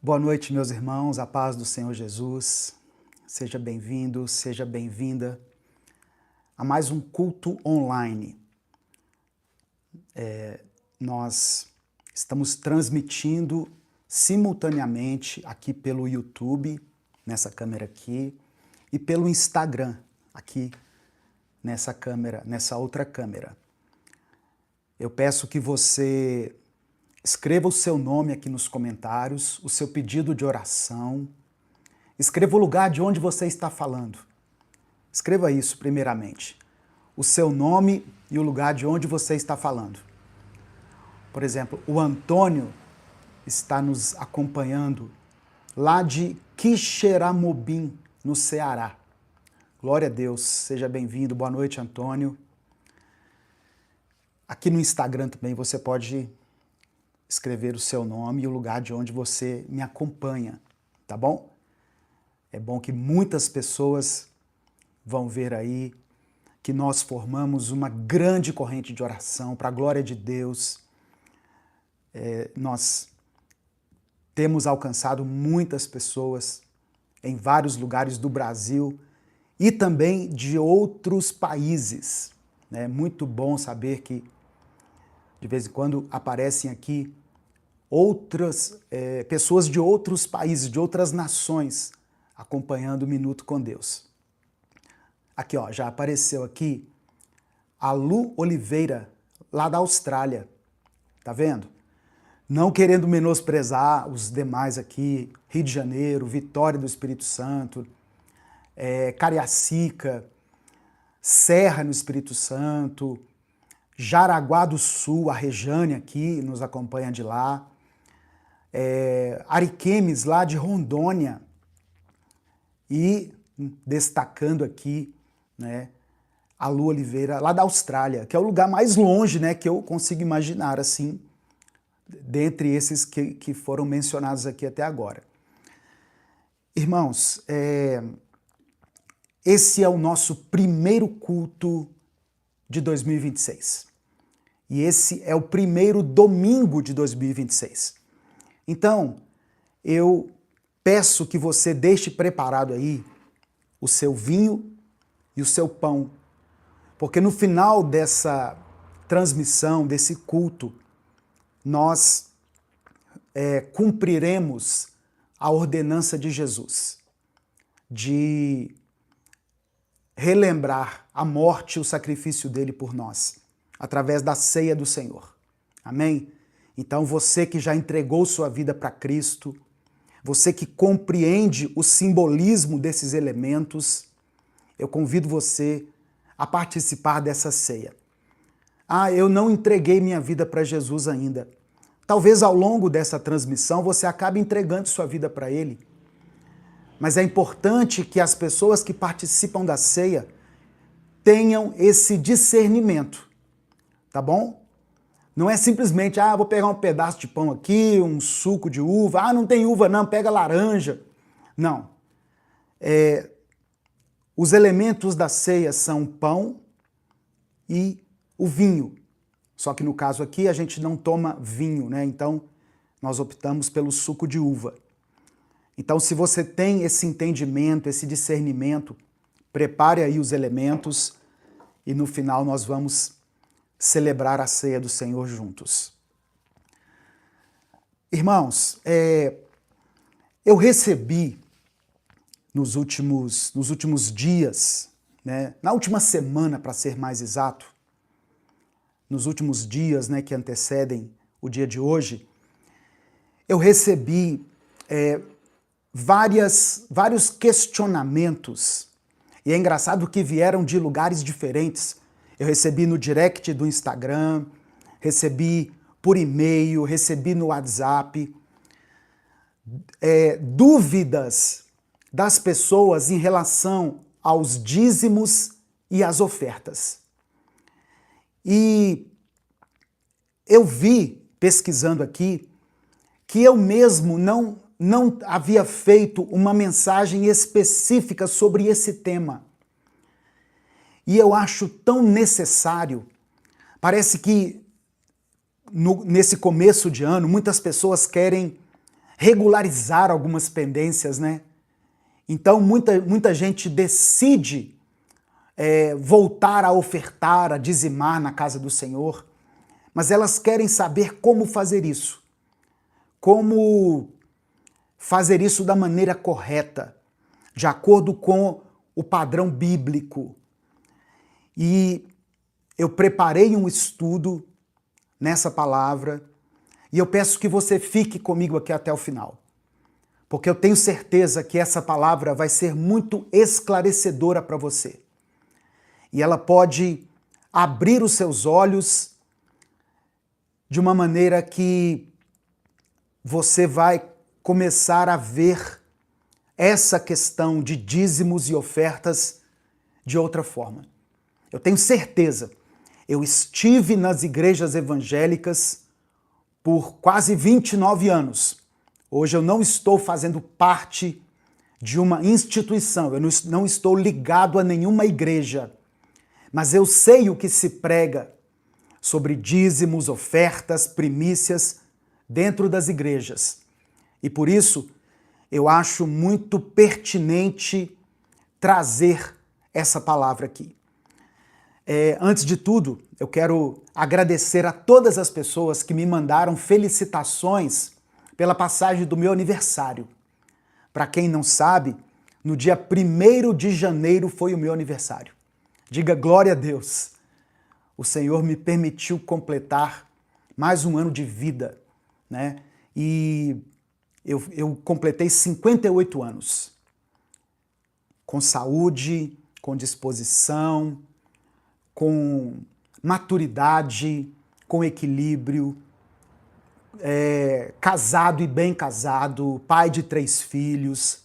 Boa noite, meus irmãos, a paz do Senhor Jesus. Seja bem-vindo, seja bem-vinda a mais um culto online. Nós estamos transmitindo simultaneamente aqui pelo YouTube, nessa câmera aqui, e pelo Instagram, aqui nessa câmera, nessa outra câmera. Eu peço que você escreva o seu nome aqui nos comentários, o seu pedido de oração. Escreva o lugar de onde você está falando. Escreva isso primeiramente. O seu nome e o lugar de onde você está falando. Por exemplo, o Antônio está nos acompanhando lá de Quixeramobim, no Ceará. Glória a Deus, seja bem-vindo. Boa noite, Antônio. Aqui no Instagram também você pode escrever o seu nome e o lugar de onde você me acompanha, tá bom? É bom que muitas pessoas vão ver aí que nós formamos uma grande corrente de oração para a glória de Deus. Nós temos alcançado muitas pessoas em vários lugares do Brasil e também de outros países. É muito bom saber que de vez em quando aparecem aqui outras pessoas de outros países, de outras nações, acompanhando o Minuto com Deus. Aqui, ó, já apareceu aqui a Lu Oliveira, lá da Austrália. Tá vendo? Não querendo menosprezar os demais aqui, Rio de Janeiro, Vitória do Espírito Santo, Cariacica, Serra no Espírito Santo, Jaraguá do Sul, a Rejane aqui nos acompanha de lá, Ariquemes, lá de Rondônia, e destacando aqui, né, a Lu Oliveira, lá da Austrália, que é o lugar mais longe, né, que eu consigo imaginar, assim, dentre esses que foram mencionados aqui até agora. Irmãos, esse é o nosso primeiro culto de 2026. E esse é o primeiro domingo de 2026. Então, eu peço que você deixe preparado aí o seu vinho e o seu pão, porque no final dessa transmissão, desse culto, nós cumpriremos a ordenança de Jesus, de relembrar a morte e o sacrifício dele por nós, através da ceia do Senhor. Amém? Então você que já entregou sua vida para Cristo, você que compreende o simbolismo desses elementos, eu convido você a participar dessa ceia. Ah, eu não entreguei minha vida para Jesus ainda. Talvez ao longo dessa transmissão você acabe entregando sua vida para Ele. Mas é importante que as pessoas que participam da ceia tenham esse discernimento, tá bom? Não é simplesmente, vou pegar um pedaço de pão aqui, um suco de uva, não tem uva não, pega laranja. Não. Os elementos da ceia são o pão e o vinho. Só que no caso aqui a gente não toma vinho, né? Então nós optamos pelo suco de uva. Então se você tem esse entendimento, esse discernimento, prepare aí os elementos e no final nós vamos celebrar a ceia do Senhor juntos. Irmãos, eu recebi nos últimos dias, né, na última semana, para ser mais exato, nos últimos dias, né, que antecedem o dia de hoje, eu recebi vários questionamentos, e é engraçado que vieram de lugares diferentes. Eu recebi no direct do Instagram, recebi por e-mail, recebi no WhatsApp, dúvidas das pessoas em relação aos dízimos e às ofertas. E eu vi, pesquisando aqui, que eu mesmo não havia feito uma mensagem específica sobre esse tema. E eu acho tão necessário. Parece que nesse começo de ano, muitas pessoas querem regularizar algumas pendências, né? Então muita gente decide voltar a ofertar, a dizimar na casa do Senhor, mas elas querem saber como fazer isso. Como fazer isso da maneira correta, de acordo com o padrão bíblico. E eu preparei um estudo nessa palavra e eu peço que você fique comigo aqui até o final, porque eu tenho certeza que essa palavra vai ser muito esclarecedora para você. E ela pode abrir os seus olhos de uma maneira que você vai começar a ver essa questão de dízimos e ofertas de outra forma. Eu tenho certeza, eu estive nas igrejas evangélicas por quase 29 anos. Hoje eu não estou fazendo parte de uma instituição, eu não estou ligado a nenhuma igreja, mas eu sei o que se prega sobre dízimos, ofertas, primícias dentro das igrejas. E por isso, eu acho muito pertinente trazer essa palavra aqui. Antes de tudo, eu quero agradecer a todas as pessoas que me mandaram felicitações pela passagem do meu aniversário. Para quem não sabe, no dia 1º de janeiro foi o meu aniversário. Diga glória a Deus. O Senhor me permitiu completar mais um ano de vida, né? E eu completei 58 anos. Com saúde, com disposição, com maturidade, com equilíbrio, casado e bem casado, pai de 3 filhos,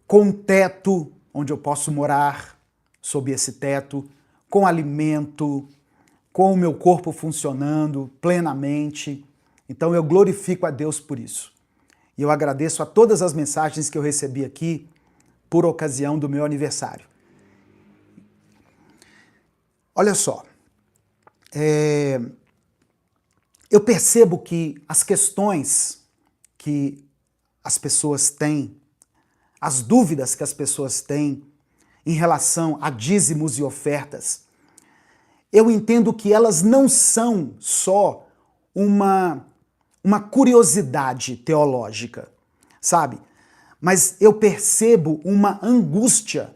com um teto onde eu posso morar, sob esse teto, com alimento, com o meu corpo funcionando plenamente. Então eu glorifico a Deus por isso. E eu agradeço a todas as mensagens que eu recebi aqui por ocasião do meu aniversário. Olha só, eu percebo que as questões que as pessoas têm, as dúvidas que as pessoas têm em relação a dízimos e ofertas, eu entendo que elas não são só uma curiosidade teológica, sabe? Mas eu percebo uma angústia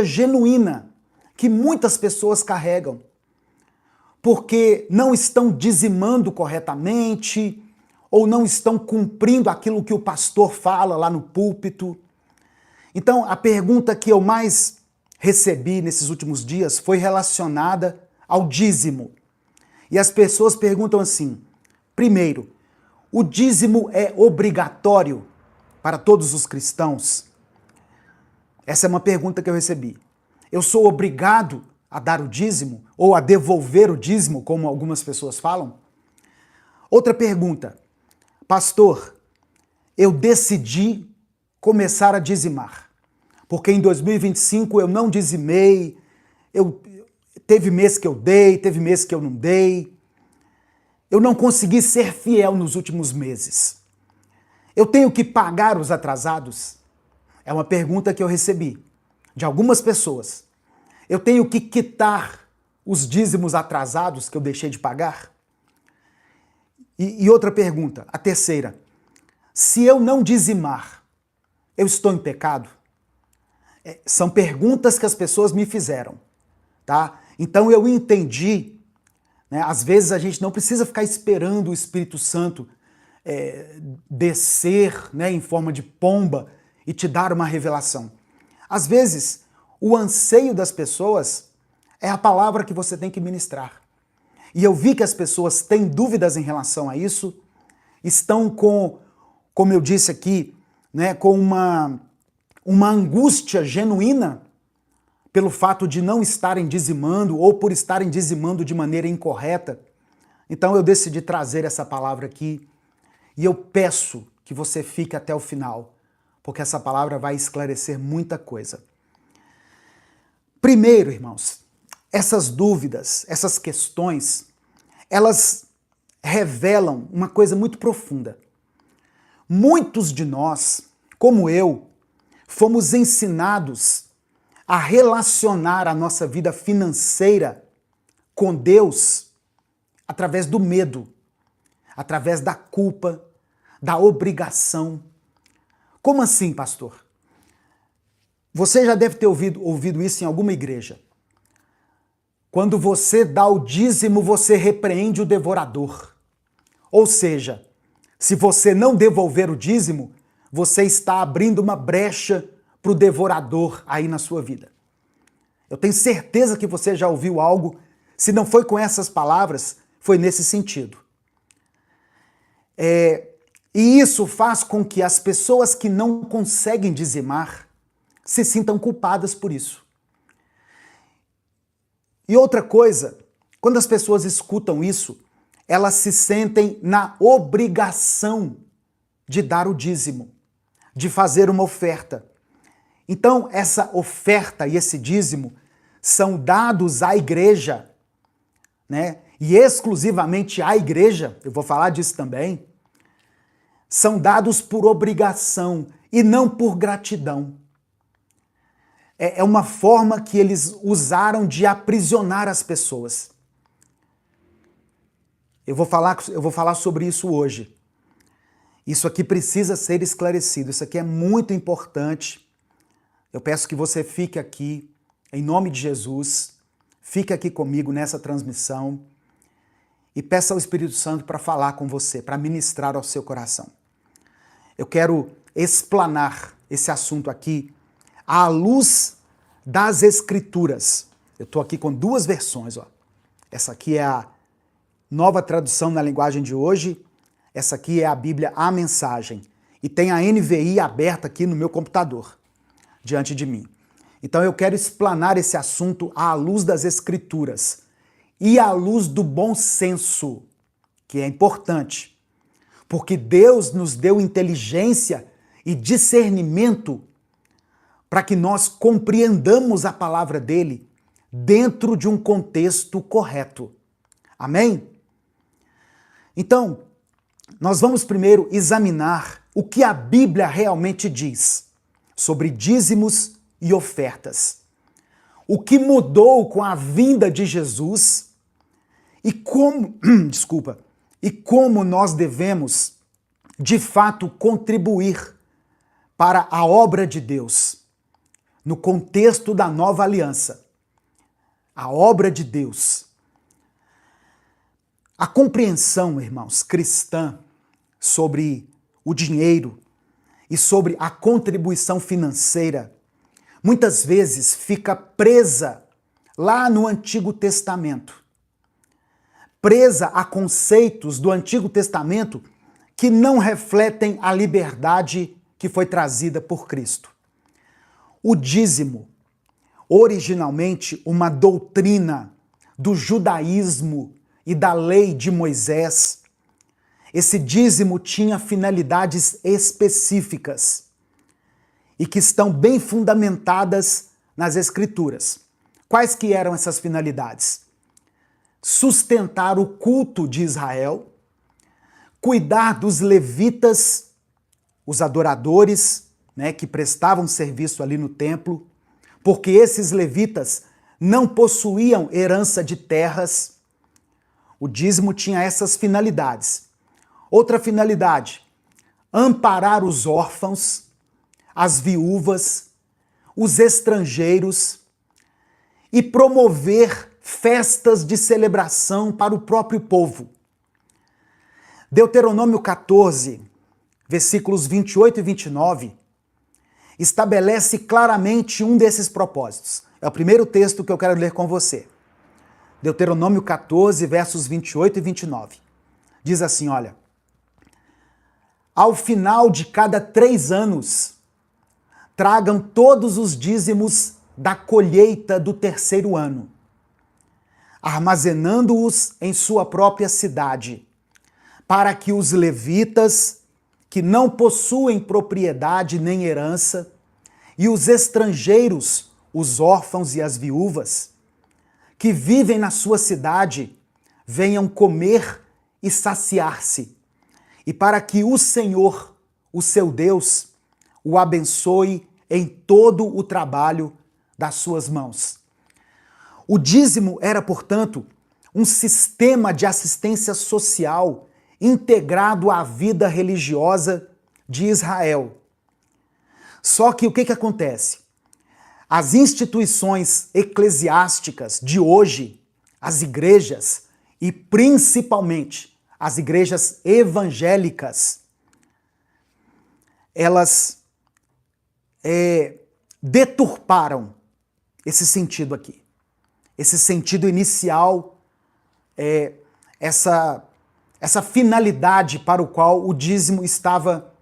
genuína que muitas pessoas carregam, porque não estão dizimando corretamente ou não estão cumprindo aquilo que o pastor fala lá no púlpito. Então, a pergunta que eu mais recebi nesses últimos dias foi relacionada ao dízimo. E as pessoas perguntam assim: primeiro, o dízimo é obrigatório para todos os cristãos? Essa é uma pergunta que eu recebi. Eu sou obrigado a dar o dízimo ou a devolver o dízimo, como algumas pessoas falam? Outra pergunta: pastor, eu decidi começar a dizimar, porque em 2025 eu não dizimei, teve mês que eu dei, teve mês que eu não dei, eu não consegui ser fiel nos últimos meses. Eu tenho que pagar os atrasados? É uma pergunta que eu recebi de algumas pessoas. Eu tenho que quitar os dízimos atrasados que eu deixei de pagar? E outra pergunta, a terceira: se eu não dizimar, eu estou em pecado? São perguntas que as pessoas me fizeram, tá? Então eu entendi, né? Às vezes a gente não precisa ficar esperando o Espírito Santo descer, né, em forma de pomba e te dar uma revelação. Às vezes, o anseio das pessoas é a palavra que você tem que ministrar. E eu vi que as pessoas têm dúvidas em relação a isso, estão como eu disse aqui, né, com uma angústia genuína pelo fato de não estarem dizimando ou por estarem dizimando de maneira incorreta. Então eu decidi trazer essa palavra aqui e eu peço que você fique até o final, porque essa palavra vai esclarecer muita coisa. Primeiro, irmãos, essas dúvidas, essas questões, elas revelam uma coisa muito profunda. Muitos de nós, como eu, fomos ensinados a relacionar a nossa vida financeira com Deus através do medo, através da culpa, da obrigação. Como assim, pastor? Você já deve ter ouvido isso em alguma igreja. Quando você dá o dízimo, você repreende o devorador. Ou seja, se você não devolver o dízimo, você está abrindo uma brecha para o devorador aí na sua vida. Eu tenho certeza que você já ouviu algo, se não foi com essas palavras, foi nesse sentido. E isso faz com que as pessoas que não conseguem dizimar se sintam culpadas por isso. E outra coisa, quando as pessoas escutam isso, elas se sentem na obrigação de dar o dízimo, de fazer uma oferta. Então, essa oferta e esse dízimo são dados à igreja, né? E exclusivamente à igreja, eu vou falar disso também, são dados por obrigação e não por gratidão. É uma forma que eles usaram de aprisionar as pessoas. Eu vou falar sobre isso hoje. Isso aqui precisa ser esclarecido, isso aqui é muito importante. Eu peço que você fique aqui, em nome de Jesus, fique aqui comigo nessa transmissão e peça ao Espírito Santo para falar com você, para ministrar ao seu coração. Eu quero explanar esse assunto aqui à luz das Escrituras. Eu estou aqui com duas versões. Ó. Essa aqui é a Nova Tradução na Linguagem de Hoje. Essa aqui é a Bíblia A Mensagem. E tem a NVI aberta aqui no meu computador, diante de mim. Então eu quero explanar esse assunto à luz das Escrituras e à luz do bom senso, que é importante. Porque Deus nos deu inteligência e discernimento para que nós compreendamos a palavra dele dentro de um contexto correto. Amém? Então, nós vamos primeiro examinar o que a Bíblia realmente diz sobre dízimos e ofertas. O que mudou com a vinda de Jesus e como, e como nós devemos, de fato, contribuir para a obra de Deus, no contexto da nova aliança. A obra de Deus. A compreensão, irmãos, cristã sobre o dinheiro e sobre a contribuição financeira, muitas vezes fica presa lá no Antigo Testamento. Presa a conceitos do Antigo Testamento que não refletem a liberdade que foi trazida por Cristo. O dízimo, originalmente uma doutrina do judaísmo e da lei de Moisés, esse dízimo tinha finalidades específicas e que estão bem fundamentadas nas Escrituras. Quais que eram essas finalidades? Sustentar o culto de Israel, cuidar dos levitas, os adoradores, né, que prestavam serviço ali no templo, porque esses levitas não possuíam herança de terras. O dízimo tinha essas finalidades. Outra finalidade, amparar os órfãos, as viúvas, os estrangeiros e promover festas de celebração para o próprio povo. Deuteronômio 14, versículos 28 e 29, estabelece claramente um desses propósitos. É o primeiro texto que eu quero ler com você. Deuteronômio 14, versos 28 e 29. Diz assim, olha: ao final de cada 3 anos, tragam todos os dízimos da colheita do 3º ano, armazenando-os em sua própria cidade, para que os levitas, que não possuem propriedade nem herança, e os estrangeiros, os órfãos e as viúvas, que vivem na sua cidade, venham comer e saciar-se, e para que o Senhor, o seu Deus o abençoe em todo o trabalho das suas mãos. O dízimo era, portanto, um sistema de assistência social integrado à vida religiosa de Israel. Só que o que acontece? As instituições eclesiásticas de hoje, as igrejas, e principalmente as igrejas evangélicas, elas deturparam esse sentido aqui. Esse sentido inicial, essa finalidade para o qual o dízimo estava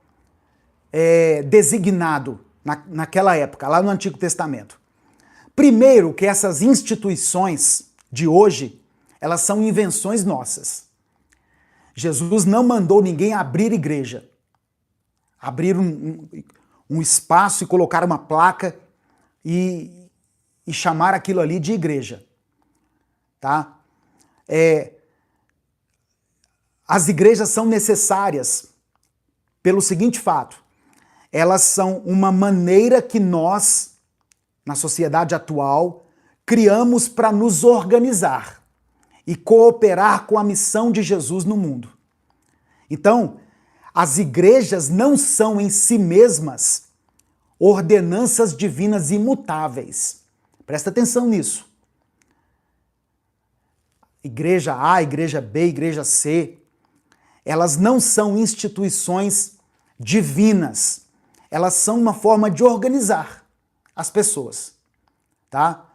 designado naquela época, lá no Antigo Testamento. Primeiro, que essas instituições de hoje, elas são invenções nossas. Jesus não mandou ninguém abrir igreja, abrir um espaço e colocar uma placa e chamar aquilo ali de igreja. Tá? As igrejas são necessárias pelo seguinte fato: elas são uma maneira que nós, na sociedade atual, criamos para nos organizar e cooperar com a missão de Jesus no mundo. Então, as igrejas não são em si mesmas ordenanças divinas imutáveis. Presta atenção nisso. Igreja A, igreja B, igreja C, elas não são instituições divinas. Elas são uma forma de organizar as pessoas, tá?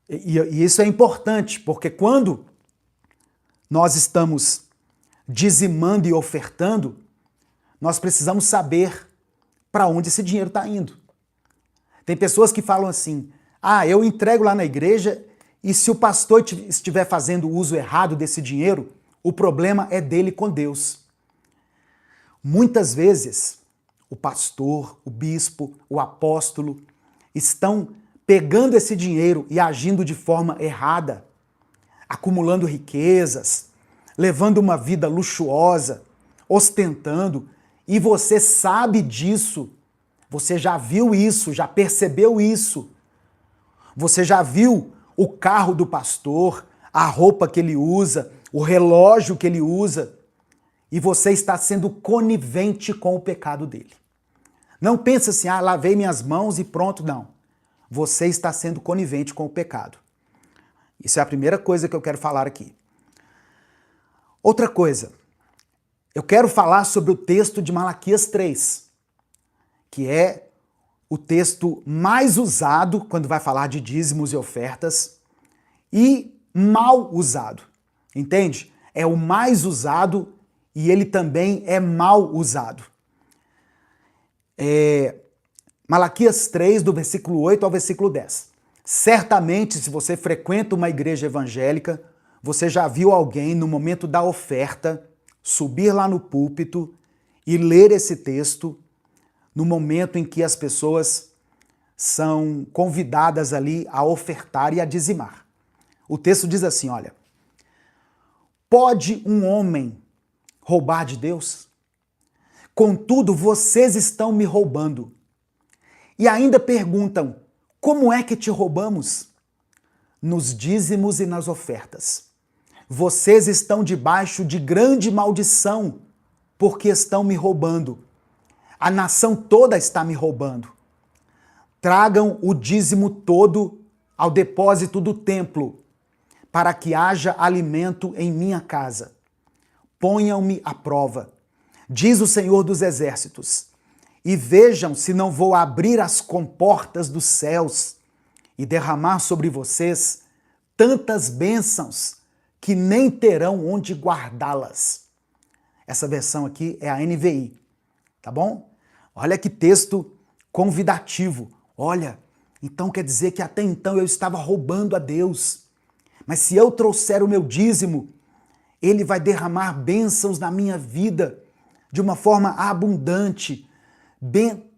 E isso é importante, porque quando nós estamos dizimando e ofertando, nós precisamos saber para onde esse dinheiro está indo. Tem pessoas que falam assim: eu entrego lá na igreja e se o pastor estiver fazendo uso errado desse dinheiro, o problema é dele com Deus. Muitas vezes, o pastor, o bispo, o apóstolo estão pegando esse dinheiro e agindo de forma errada, acumulando riquezas, levando uma vida luxuosa, ostentando, e você sabe disso, você já viu isso, já percebeu isso, você já viu o carro do pastor, a roupa que ele usa, o relógio que ele usa, e você está sendo conivente com o pecado dele. Não pense assim: lavei minhas mãos e pronto, não. Você está sendo conivente com o pecado. Isso é a primeira coisa que eu quero falar aqui. Outra coisa, eu quero falar sobre o texto de Malaquias 3, que é o texto mais usado quando vai falar de dízimos e ofertas, e mal usado, entende? É o mais usado e ele também é mal usado. Malaquias 3, do versículo 8 ao versículo 10. Certamente, se você frequenta uma igreja evangélica, você já viu alguém, no momento da oferta, subir lá no púlpito e ler esse texto no momento em que as pessoas são convidadas ali a ofertar e a dizimar. O texto diz assim, olha: pode um homem roubar de Deus? Contudo, vocês estão me roubando. E ainda perguntam: como é que te roubamos? Nos dízimos e nas ofertas. Vocês estão debaixo de grande maldição, porque estão me roubando. A nação toda está me roubando. Tragam o dízimo todo ao depósito do templo, para que haja alimento em minha casa. Ponham-me à prova, diz o Senhor dos Exércitos, e vejam se não vou abrir as comportas dos céus e derramar sobre vocês tantas bênçãos que nem terão onde guardá-las. Essa versão aqui é a NVI, tá bom? Olha que texto convidativo. Olha, então quer dizer que até então eu estava roubando a Deus. Mas se eu trouxer o meu dízimo, ele vai derramar bênçãos na minha vida de uma forma abundante.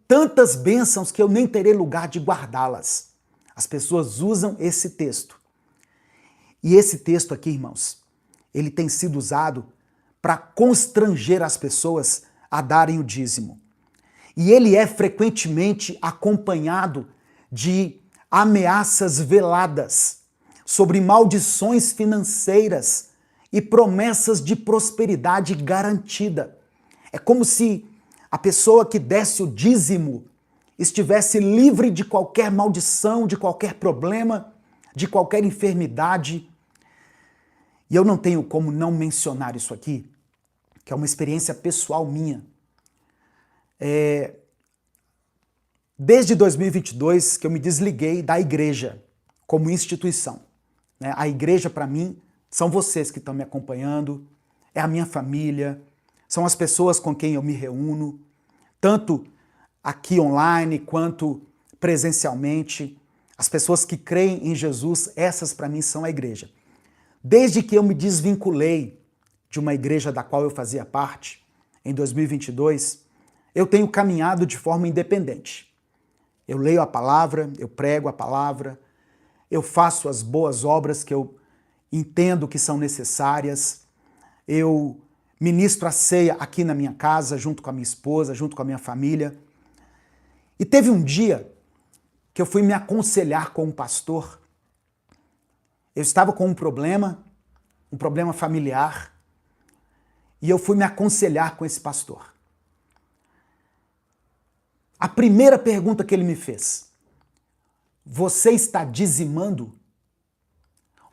Tantas bênçãos que eu nem terei lugar de guardá-las. As pessoas usam esse texto. E esse texto aqui, irmãos, ele tem sido usado para constranger as pessoas a darem o dízimo. E ele é frequentemente acompanhado de ameaças veladas sobre maldições financeiras e promessas de prosperidade garantida. É como se a pessoa que desse o dízimo estivesse livre de qualquer maldição, de qualquer problema, de qualquer enfermidade. E eu não tenho como não mencionar isso aqui, que é uma experiência pessoal minha. Desde 2022 que eu me desliguei da igreja como instituição. A igreja, para mim, são vocês que estão me acompanhando, é a minha família, são as pessoas com quem eu me reúno, tanto aqui online quanto presencialmente. As pessoas que creem em Jesus, essas para mim são a igreja. Desde que eu me desvinculei de uma igreja da qual eu fazia parte, em 2022, eu tenho caminhado de forma independente. Eu leio a palavra, eu prego a palavra, eu faço as boas obras que eu entendo que são necessárias, eu ministro a ceia aqui na minha casa, junto com a minha esposa, junto com a minha família. E teve um dia que eu fui me aconselhar com um pastor. Eu estava com um problema familiar, e eu fui me aconselhar com esse pastor. A primeira pergunta que ele me fez: você está dizimando?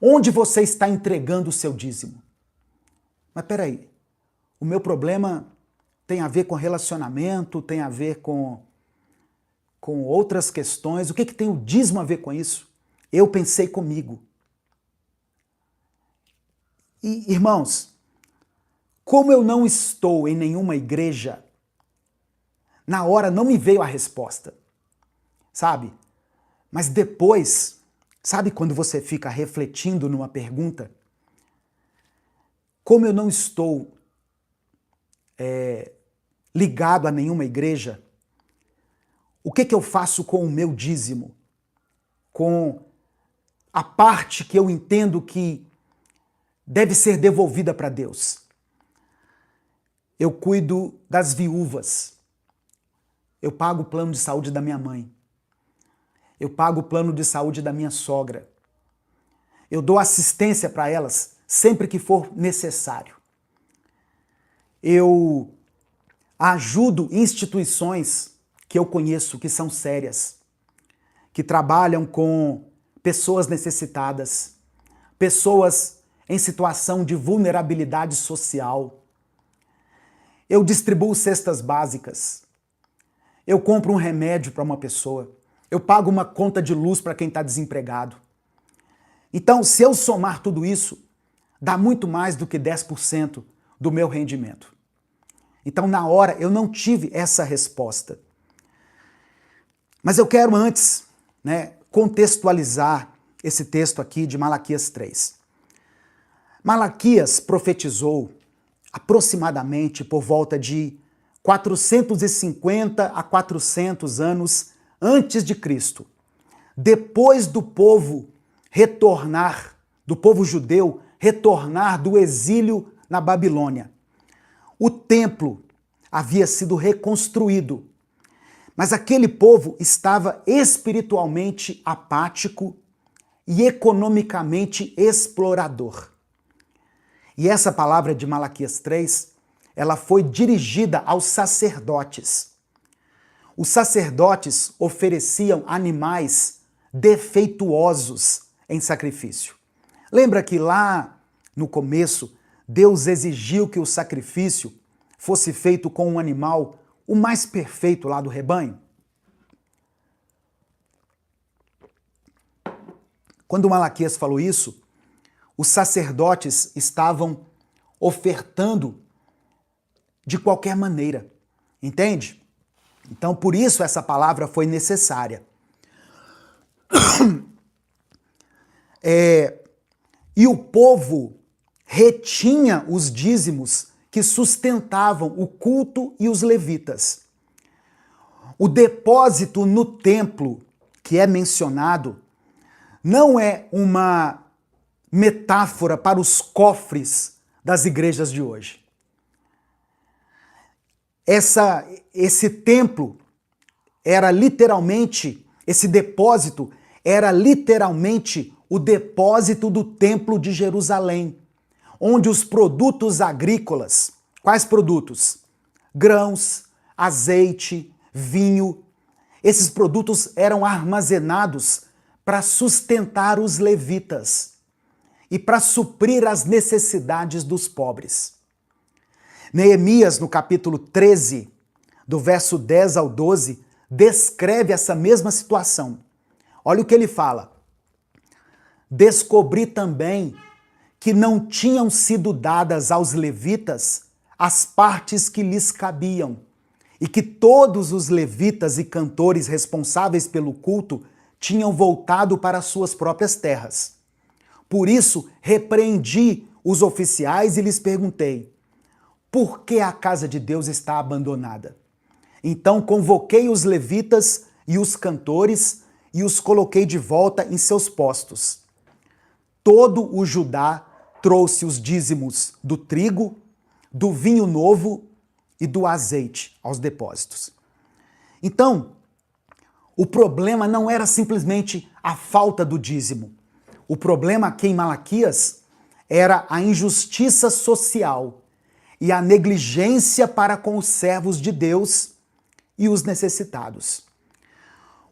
Onde você está entregando o seu dízimo? Mas peraí, o meu problema tem a ver com relacionamento, tem a ver com outras questões. O que tem o dízimo a ver com isso? Eu pensei comigo. E, irmãos, como eu não estou em nenhuma igreja, na hora não me veio a resposta, sabe? Mas depois, sabe quando você fica refletindo numa pergunta? Como eu não estou ligado a nenhuma igreja, o que eu faço com o meu dízimo? Com a parte que eu entendo que deve ser devolvida para Deus? Eu cuido das viúvas. Eu pago o plano de saúde da minha mãe. Eu pago o plano de saúde da minha sogra. Eu dou assistência para elas sempre que for necessário. Eu ajudo instituições que eu conheço, que são sérias, que trabalham com pessoas necessitadas, pessoas em situação de vulnerabilidade social. Eu distribuo cestas básicas. Eu compro um remédio para uma pessoa. Eu pago uma conta de luz para quem está desempregado. Então, se eu somar tudo isso, dá muito mais do que 10% do meu rendimento. Então, na hora, eu não tive essa resposta. Mas eu quero antes, contextualizar esse texto aqui de Malaquias 3. Malaquias profetizou aproximadamente por volta de 450 a 400 anos antes de Cristo, depois do povo retornar, do povo judeu retornar do exílio na Babilônia. O templo havia sido reconstruído, mas aquele povo estava espiritualmente apático e economicamente explorador. E essa palavra de Malaquias 3, ela foi dirigida aos sacerdotes. Os sacerdotes ofereciam animais defeituosos em sacrifício. Lembra que lá no começo, Deus exigiu que o sacrifício fosse feito com um animal o mais perfeito lá do rebanho? Quando Malaquias falou isso, os sacerdotes estavam ofertando de qualquer maneira, entende? Então, por isso essa palavra foi necessária. E o povo retinha os dízimos que sustentavam o culto e os levitas. O depósito no templo que é mencionado não é uma metáfora para os cofres das igrejas de hoje. esse templo era literalmente, esse depósito era literalmente o depósito do templo de Jerusalém, onde os produtos agrícolas, quais produtos? Grãos, azeite, vinho, esses produtos eram armazenados para sustentar os levitas e para suprir as necessidades dos pobres. Neemias, no capítulo 13, do verso 10 ao 12, descreve essa mesma situação. Olha o que ele fala. Descobri também que não tinham sido dadas aos levitas as partes que lhes cabiam, e que todos os levitas e cantores responsáveis pelo culto tinham voltado para suas próprias terras. Por isso, repreendi os oficiais e lhes perguntei: por que a casa de Deus está abandonada? Então convoquei os levitas e os cantores e os coloquei de volta em seus postos. Todo o Judá trouxe os dízimos do trigo, do vinho novo e do azeite aos depósitos. Então, o problema não era simplesmente a falta do dízimo. O problema aqui em Malaquias era a injustiça social e a negligência para com os servos de Deus e os necessitados.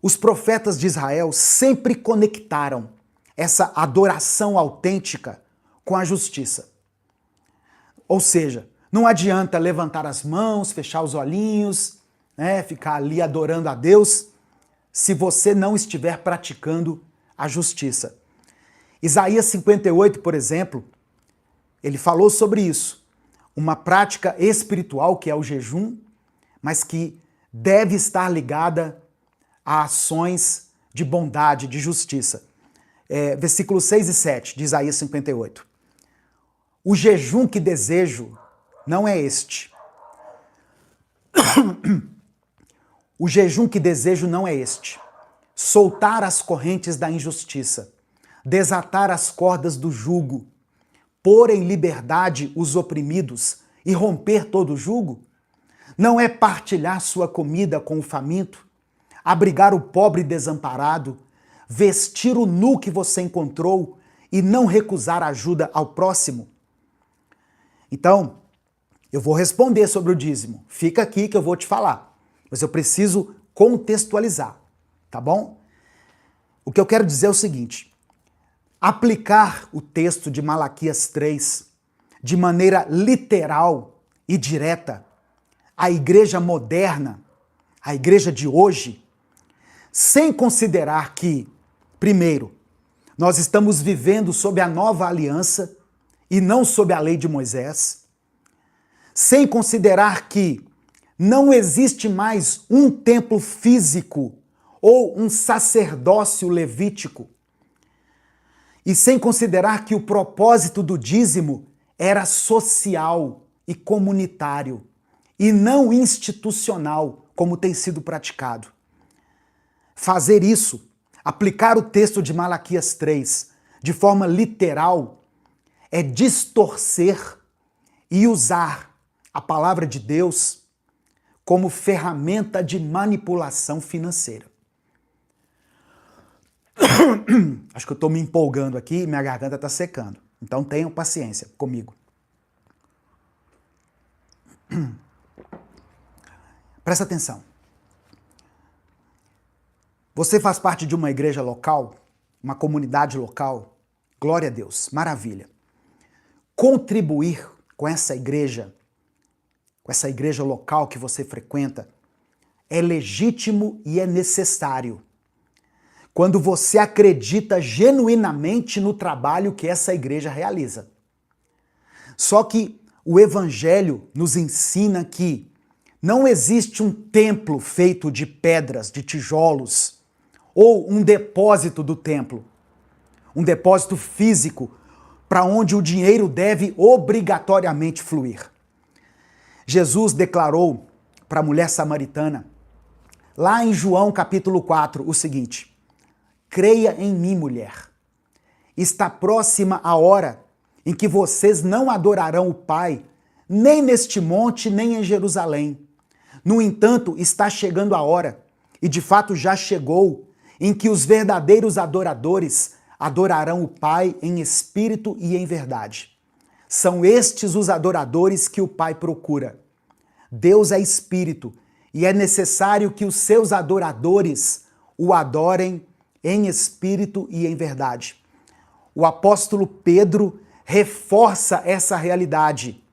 Os profetas de Israel sempre conectaram essa adoração autêntica com a justiça. Ou seja, não adianta levantar as mãos, fechar os olhinhos, ficar ali adorando a Deus, se você não estiver praticando a justiça. Isaías 58, por exemplo, ele falou sobre isso. Uma prática espiritual que é o jejum, mas que deve estar ligada a ações de bondade, de justiça. Versículos 6 e 7 de Isaías 58. O jejum que desejo não é este. O jejum que desejo não é este. Soltar as correntes da injustiça, desatar as cordas do jugo, pôr em liberdade os oprimidos e romper todo o jugo? Não é partilhar sua comida com o faminto, abrigar o pobre desamparado, vestir o nu que você encontrou e não recusar ajuda ao próximo? Então, eu vou responder sobre o dízimo. Fica aqui que eu vou te falar. Mas eu preciso contextualizar, tá bom? O que eu quero dizer é o seguinte: aplicar o texto de Malaquias 3 de maneira literal e direta à igreja moderna, à igreja de hoje, sem considerar que, primeiro, nós estamos vivendo sob a nova aliança e não sob a lei de Moisés, sem considerar que não existe mais um templo físico ou um sacerdócio levítico, e sem considerar que o propósito do dízimo era social e comunitário, e não institucional, como tem sido praticado. Fazer isso, aplicar o texto de Malaquias 3 de forma literal, é distorcer e usar a palavra de Deus como ferramenta de manipulação financeira. Acho que eu estou me empolgando aqui e minha garganta está secando. Então tenham paciência comigo. Presta atenção. Você faz parte de uma igreja local, uma comunidade local? Glória a Deus, maravilha. Contribuir com essa igreja local que você frequenta, é legítimo e é necessário. Quando você acredita genuinamente no trabalho que essa igreja realiza. Só que o Evangelho nos ensina que não existe um templo feito de pedras, de tijolos, ou um depósito do templo, um depósito físico para onde o dinheiro deve obrigatoriamente fluir. Jesus declarou para a mulher samaritana, lá em João capítulo 4, o seguinte: creia em mim, mulher. Está próxima a hora em que vocês não adorarão o Pai, nem neste monte, nem em Jerusalém. No entanto, está chegando a hora, e de fato já chegou, em que os verdadeiros adoradores adorarão o Pai em espírito e em verdade. São estes os adoradores que o Pai procura. Deus é espírito, e é necessário que os seus adoradores o adorem em espírito e em verdade. O apóstolo Pedro reforça essa realidade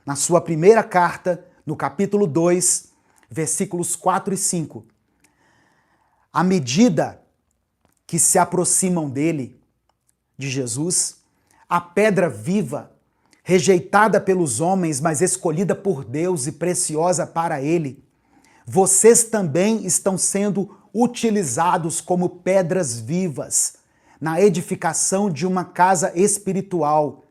na sua primeira carta, no capítulo 2, versículos 4 e 5. À medida que se aproximam dele, de Jesus, a pedra viva, rejeitada pelos homens, mas escolhida por Deus e preciosa para ele, vocês também estão sendo utilizados como pedras vivas na edificação de uma casa espiritual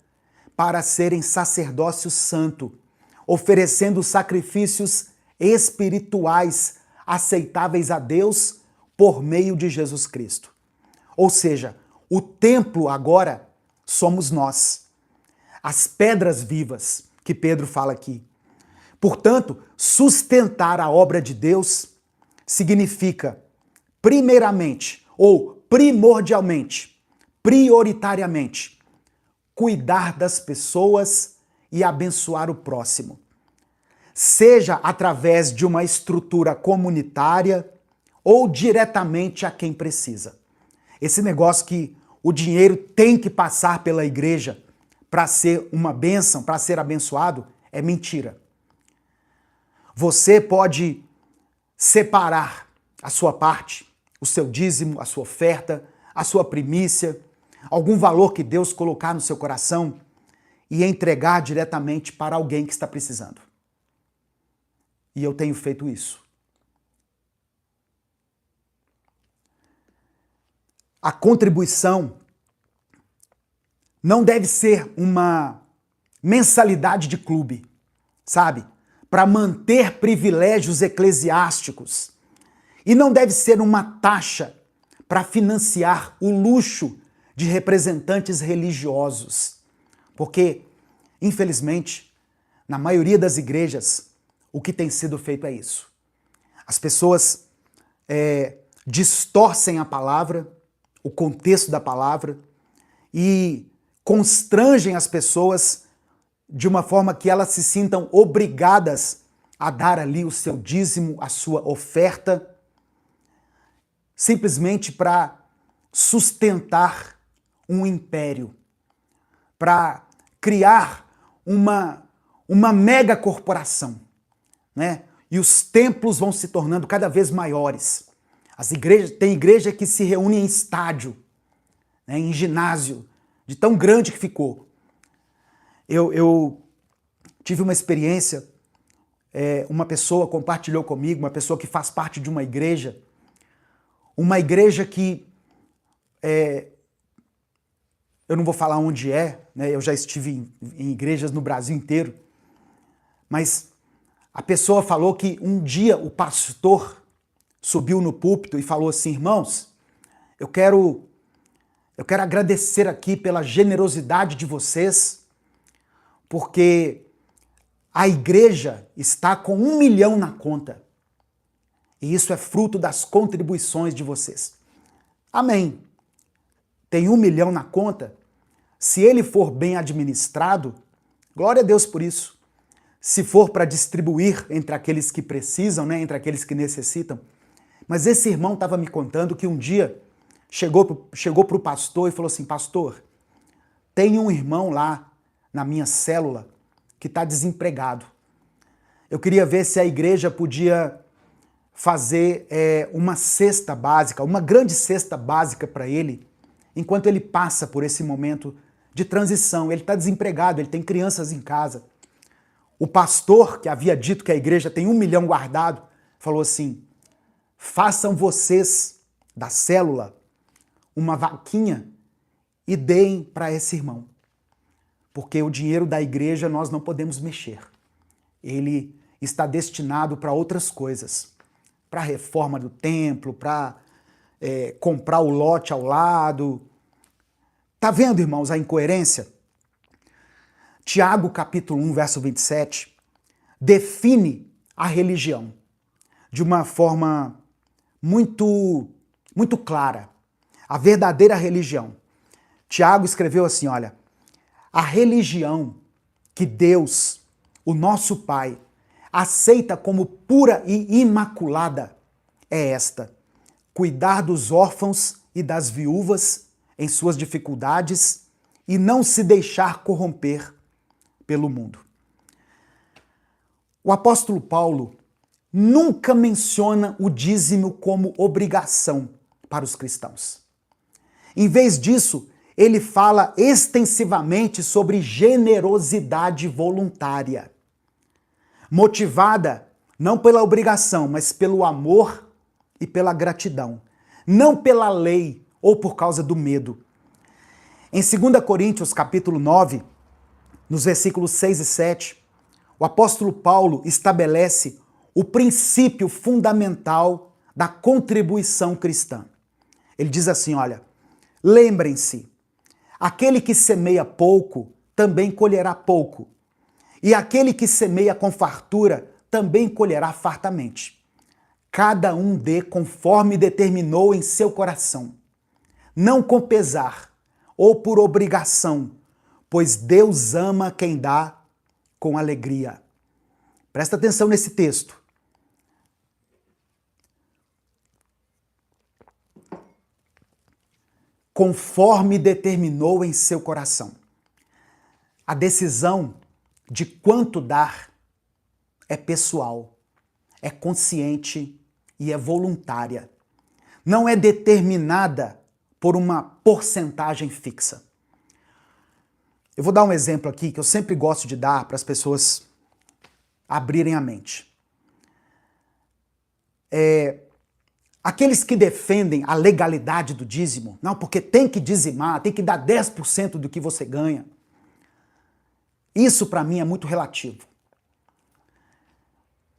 para serem sacerdócio santo, oferecendo sacrifícios espirituais aceitáveis a Deus por meio de Jesus Cristo. Ou seja, o templo agora somos nós, as pedras vivas que Pedro fala aqui. Portanto, sustentar a obra de Deus significa, primeiramente, ou primordialmente, prioritariamente, cuidar das pessoas e abençoar o próximo. Seja através de uma estrutura comunitária ou diretamente a quem precisa. Esse negócio que o dinheiro tem que passar pela igreja para ser uma bênção, para ser abençoado, é mentira. Você pode separar a sua parte, o seu dízimo, a sua oferta, a sua primícia, algum valor que Deus colocar no seu coração e entregar diretamente para alguém que está precisando. E eu tenho feito isso. A contribuição não deve ser uma mensalidade de clube, sabe? Para manter privilégios eclesiásticos. E não deve ser uma taxa para financiar o luxo de representantes religiosos. Porque, infelizmente, na maioria das igrejas, o que tem sido feito é isso. As pessoas distorcem a palavra, o contexto da palavra, e constrangem as pessoas de uma forma que elas se sintam obrigadas a dar ali o seu dízimo, a sua oferta, simplesmente para sustentar um império, para criar uma mega corporação, né? E os templos vão se tornando cada vez maiores. Tem igreja que se reúne em estádio, né, em ginásio, de tão grande que ficou. Eu tive uma experiência, uma pessoa compartilhou comigo, uma pessoa que faz parte de uma igreja que, eu não vou falar onde né, eu já estive em igrejas no Brasil inteiro, mas a pessoa falou que um dia o pastor subiu no púlpito e falou assim: irmãos, eu quero agradecer aqui pela generosidade de vocês, porque a igreja está com 1 milhão na conta. E isso é fruto das contribuições de vocês. Amém. Tem 1 milhão na conta? Se ele for bem administrado, glória a Deus por isso. Se for para distribuir entre aqueles que precisam, né, entre aqueles que necessitam. Mas esse irmão estava me contando que um dia chegou para o pastor e falou assim: pastor, tem um irmão lá na minha célula que está desempregado. Eu queria ver se a igreja podia fazer uma cesta básica, uma grande cesta básica para ele, enquanto ele passa por esse momento de transição. Ele está desempregado, ele tem crianças em casa. O pastor, que havia dito que a igreja tem 1 milhão guardado, falou assim: façam vocês da célula uma vaquinha e deem para esse irmão. Porque o dinheiro da igreja nós não podemos mexer. Ele está destinado para outras coisas. Para a reforma do templo, para comprar o lote ao lado. Tá vendo, irmãos, a incoerência? Tiago, capítulo 1, verso 27, define a religião. de uma forma muito clara a verdadeira religião. Tiago escreveu assim, olha, a religião que Deus, o nosso Pai, aceita como pura e imaculada é esta: cuidar dos órfãos e das viúvas em suas dificuldades e não se deixar corromper pelo mundo. O apóstolo Paulo nunca menciona o dízimo como obrigação para os cristãos. Em vez disso, ele fala extensivamente sobre generosidade voluntária, motivada não pela obrigação, mas pelo amor e pela gratidão, não pela lei ou por causa do medo. Em 2 Coríntios, capítulo 9, nos versículos 6 e 7, o apóstolo Paulo estabelece o princípio fundamental da contribuição cristã. Ele diz assim, olha, lembrem-se, aquele que semeia pouco também colherá pouco, e aquele que semeia com fartura também colherá fartamente. Cada um dê conforme determinou em seu coração, não com pesar ou por obrigação, pois Deus ama quem dá com alegria. Presta atenção nesse texto. Conforme determinou em seu coração. A decisão de quanto dar é pessoal, é consciente e é voluntária. Não é determinada por uma porcentagem fixa. Eu vou dar um exemplo aqui que eu sempre gosto de dar para as pessoas abrirem a mente. Aqueles que defendem a legalidade do dízimo, não, porque tem que dizimar, tem que dar 10% do que você ganha. Isso para mim é muito relativo.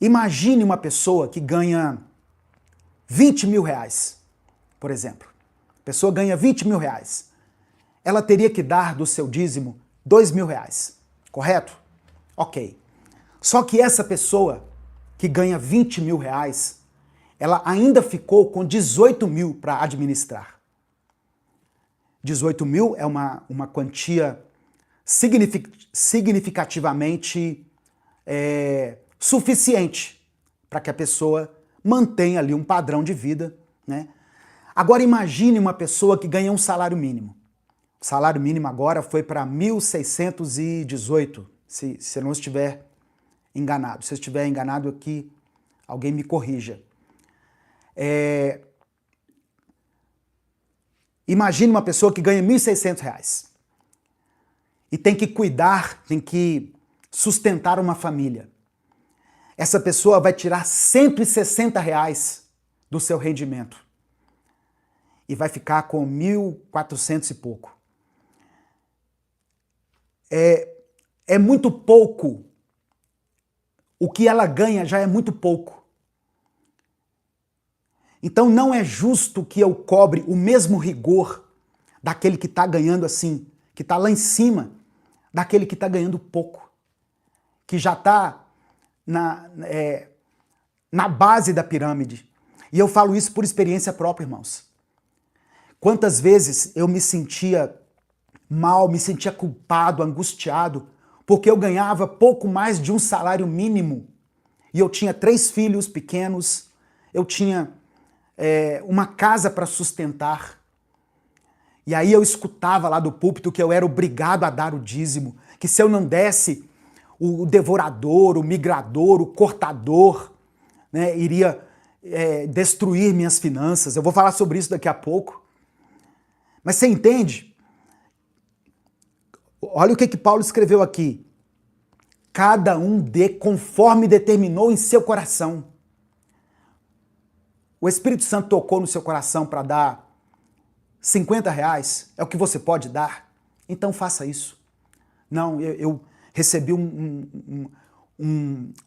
Imagine uma pessoa que ganha 20 mil reais, por exemplo. A pessoa ganha 20 mil reais. Ela teria que dar do seu dízimo 2 mil reais, correto? Ok. Só que essa pessoa que ganha 20 mil reais, ela ainda ficou com 18 mil para administrar. 18 mil é uma quantia significativamente suficiente para que a pessoa mantenha ali um padrão de vida, né? Agora imagine uma pessoa que ganha um salário mínimo. O salário mínimo agora foi para 1.618, se eu não estiver enganado. Se eu estiver enganado aqui, alguém me corrija. Imagine uma pessoa que ganha 1.600 reais e tem que cuidar, tem que sustentar uma família. Essa pessoa vai tirar 160 reais do seu rendimento e vai ficar com 1.400 e pouco. É muito pouco. O que ela ganha já é muito pouco. Então não é justo que eu cobre o mesmo rigor daquele que está ganhando assim, que está lá em cima, daquele que está ganhando pouco, que já está na base da pirâmide. E eu falo isso por experiência própria, irmãos. Quantas vezes eu me sentia mal, me sentia culpado, angustiado, porque eu ganhava pouco mais de um salário mínimo. E eu tinha 3 filhos pequenos, eu tinha uma casa para sustentar. E aí eu escutava lá do púlpito que eu era obrigado a dar o dízimo, que se eu não desse, o devorador, o migrador, o cortador, né, iria destruir minhas finanças. Eu vou falar sobre isso daqui a pouco. Mas você entende? Olha o que Paulo escreveu aqui. Cada um dê conforme determinou em seu coração. O Espírito Santo tocou no seu coração para dar 50 reais, é o que você pode dar? Então faça isso. Não, eu recebi um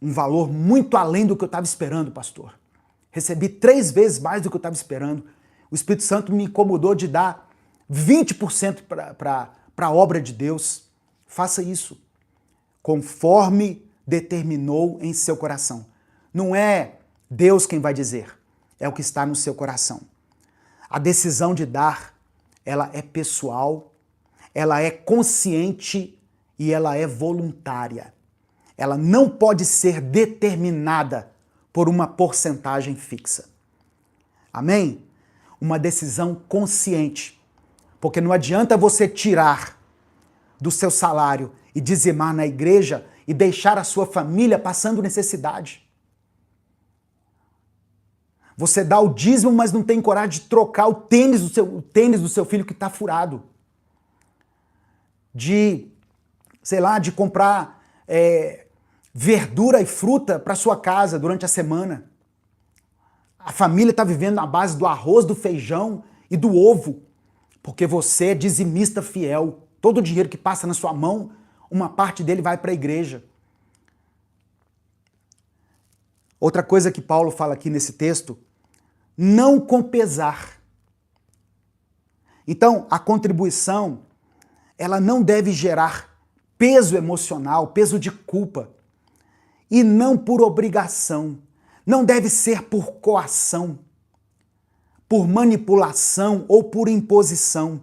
valor muito além do que eu estava esperando, pastor. Recebi 3 vezes mais do que eu estava esperando. O Espírito Santo me incomodou de dar 20% para a obra de Deus. Faça isso, conforme determinou em seu coração. Não é Deus quem vai dizer. É o que está no seu coração. A decisão de dar, ela é pessoal, ela é consciente e ela é voluntária. Ela não pode ser determinada por uma porcentagem fixa. Amém? Uma decisão consciente. Porque não adianta você tirar do seu salário e dizimar na igreja e deixar a sua família passando necessidade. Você dá o dízimo, mas não tem coragem de trocar o tênis do seu filho que está furado. De comprar verdura e fruta para sua casa durante a semana. A família está vivendo na base do arroz, do feijão e do ovo, porque você é dizimista fiel. Todo o dinheiro que passa na sua mão, uma parte dele vai para a igreja. Outra coisa que Paulo fala aqui nesse texto, não com pesar. Então, a contribuição, ela não deve gerar peso emocional, peso de culpa, e não por obrigação. Não deve ser por coação, por manipulação ou por imposição.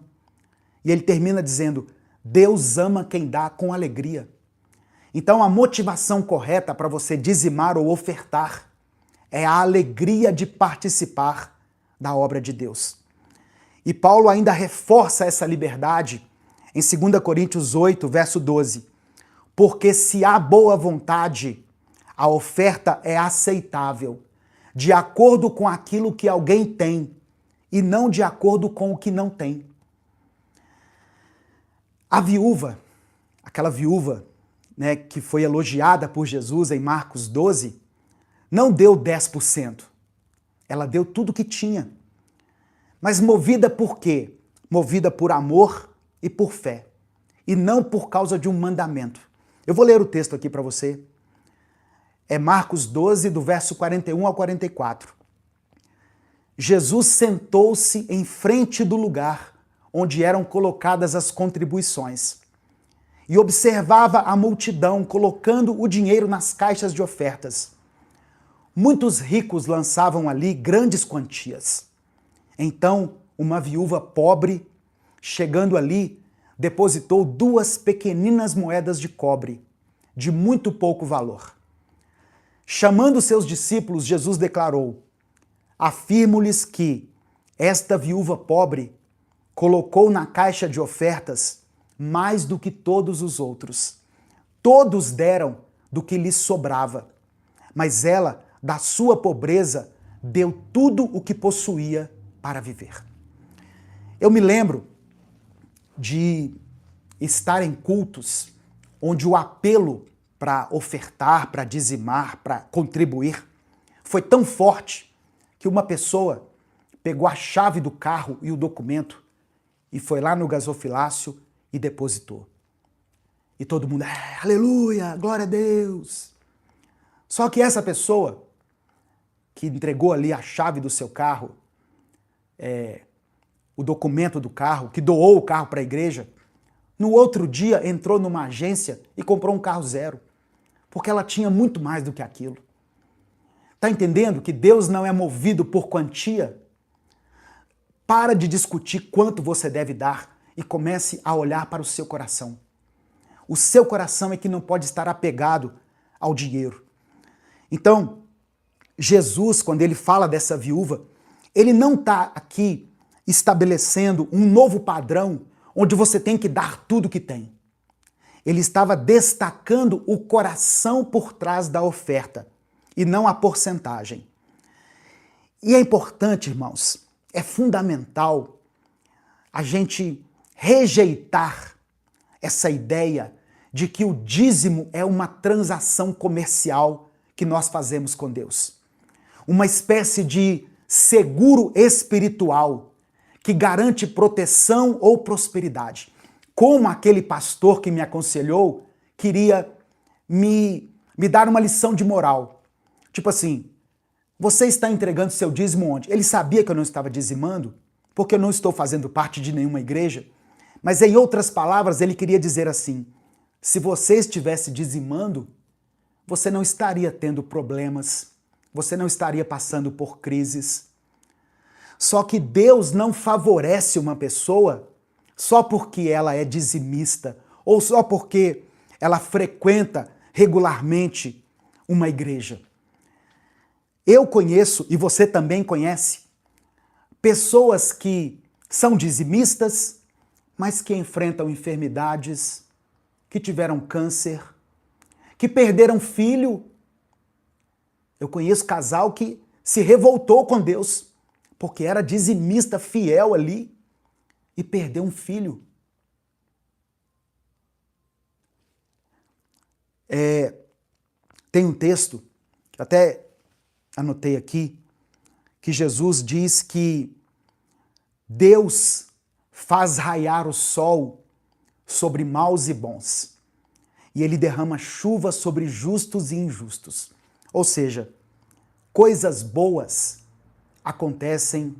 E ele termina dizendo, Deus ama quem dá com alegria. Então a motivação correta para você dizimar ou ofertar é a alegria de participar da obra de Deus. E Paulo ainda reforça essa liberdade em 2 Coríntios 8, verso 12. Porque se há boa vontade, a oferta é aceitável, de acordo com aquilo que alguém tem, e não de acordo com o que não tem. A viúva, aquela viúva, que foi elogiada por Jesus em Marcos 12, não deu 10%. Ela deu tudo que tinha. Mas movida por quê? Movida por amor e por fé. E não por causa de um mandamento. Eu vou ler o texto aqui para você. É Marcos 12, do verso 41 ao 44. Jesus sentou-se em frente do lugar onde eram colocadas as contribuições e observava a multidão colocando o dinheiro nas caixas de ofertas. Muitos ricos lançavam ali grandes quantias. Então, uma viúva pobre, chegando ali, depositou 2 pequeninas moedas de cobre, de muito pouco valor. Chamando seus discípulos, Jesus declarou, afirmo-lhes que esta viúva pobre colocou na caixa de ofertas mais do que todos os outros. Todos deram do que lhes sobrava, mas ela, da sua pobreza, deu tudo o que possuía para viver. Eu me lembro de estar em cultos onde o apelo para ofertar, para dizimar, para contribuir, foi tão forte que uma pessoa pegou a chave do carro e o documento e foi lá no gasofilácio e depositou. E todo mundo, aleluia, glória a Deus. Só que essa pessoa que entregou ali a chave do seu carro, o documento do carro, que doou o carro para a igreja, no outro dia entrou numa agência e comprou um carro zero, porque ela tinha muito mais do que aquilo. Está entendendo que Deus não é movido por quantia? Para de discutir quanto você deve dar e comece a olhar para o seu coração. O seu coração é que não pode estar apegado ao dinheiro. Então, Jesus, quando ele fala dessa viúva, ele não está aqui estabelecendo um novo padrão onde você tem que dar tudo que tem. Ele estava destacando o coração por trás da oferta e não a porcentagem. E é importante, irmãos, é fundamental a gente rejeitar essa ideia de que o dízimo é uma transação comercial que nós fazemos com Deus. Uma espécie de seguro espiritual que garante proteção ou prosperidade. Como aquele pastor que me aconselhou queria me dar uma lição de moral. Tipo assim, você está entregando seu dízimo onde? Ele sabia que eu não estava dizimando, porque eu não estou fazendo parte de nenhuma igreja. Mas em outras palavras, ele queria dizer assim, se você estivesse dizimando, você não estaria tendo problemas, você não estaria passando por crises. Só que Deus não favorece uma pessoa só porque ela é dizimista ou só porque ela frequenta regularmente uma igreja. Eu conheço, e você também conhece, pessoas que são dizimistas, mas que enfrentam enfermidades, que tiveram câncer, que perderam filho. Eu conheço casal que se revoltou com Deus, porque era dizimista fiel ali e perdeu um filho. Tem um texto, até anotei aqui, que Jesus diz que Deus faz raiar o sol sobre maus e bons, e ele derrama chuva sobre justos e injustos. Ou seja, coisas boas acontecem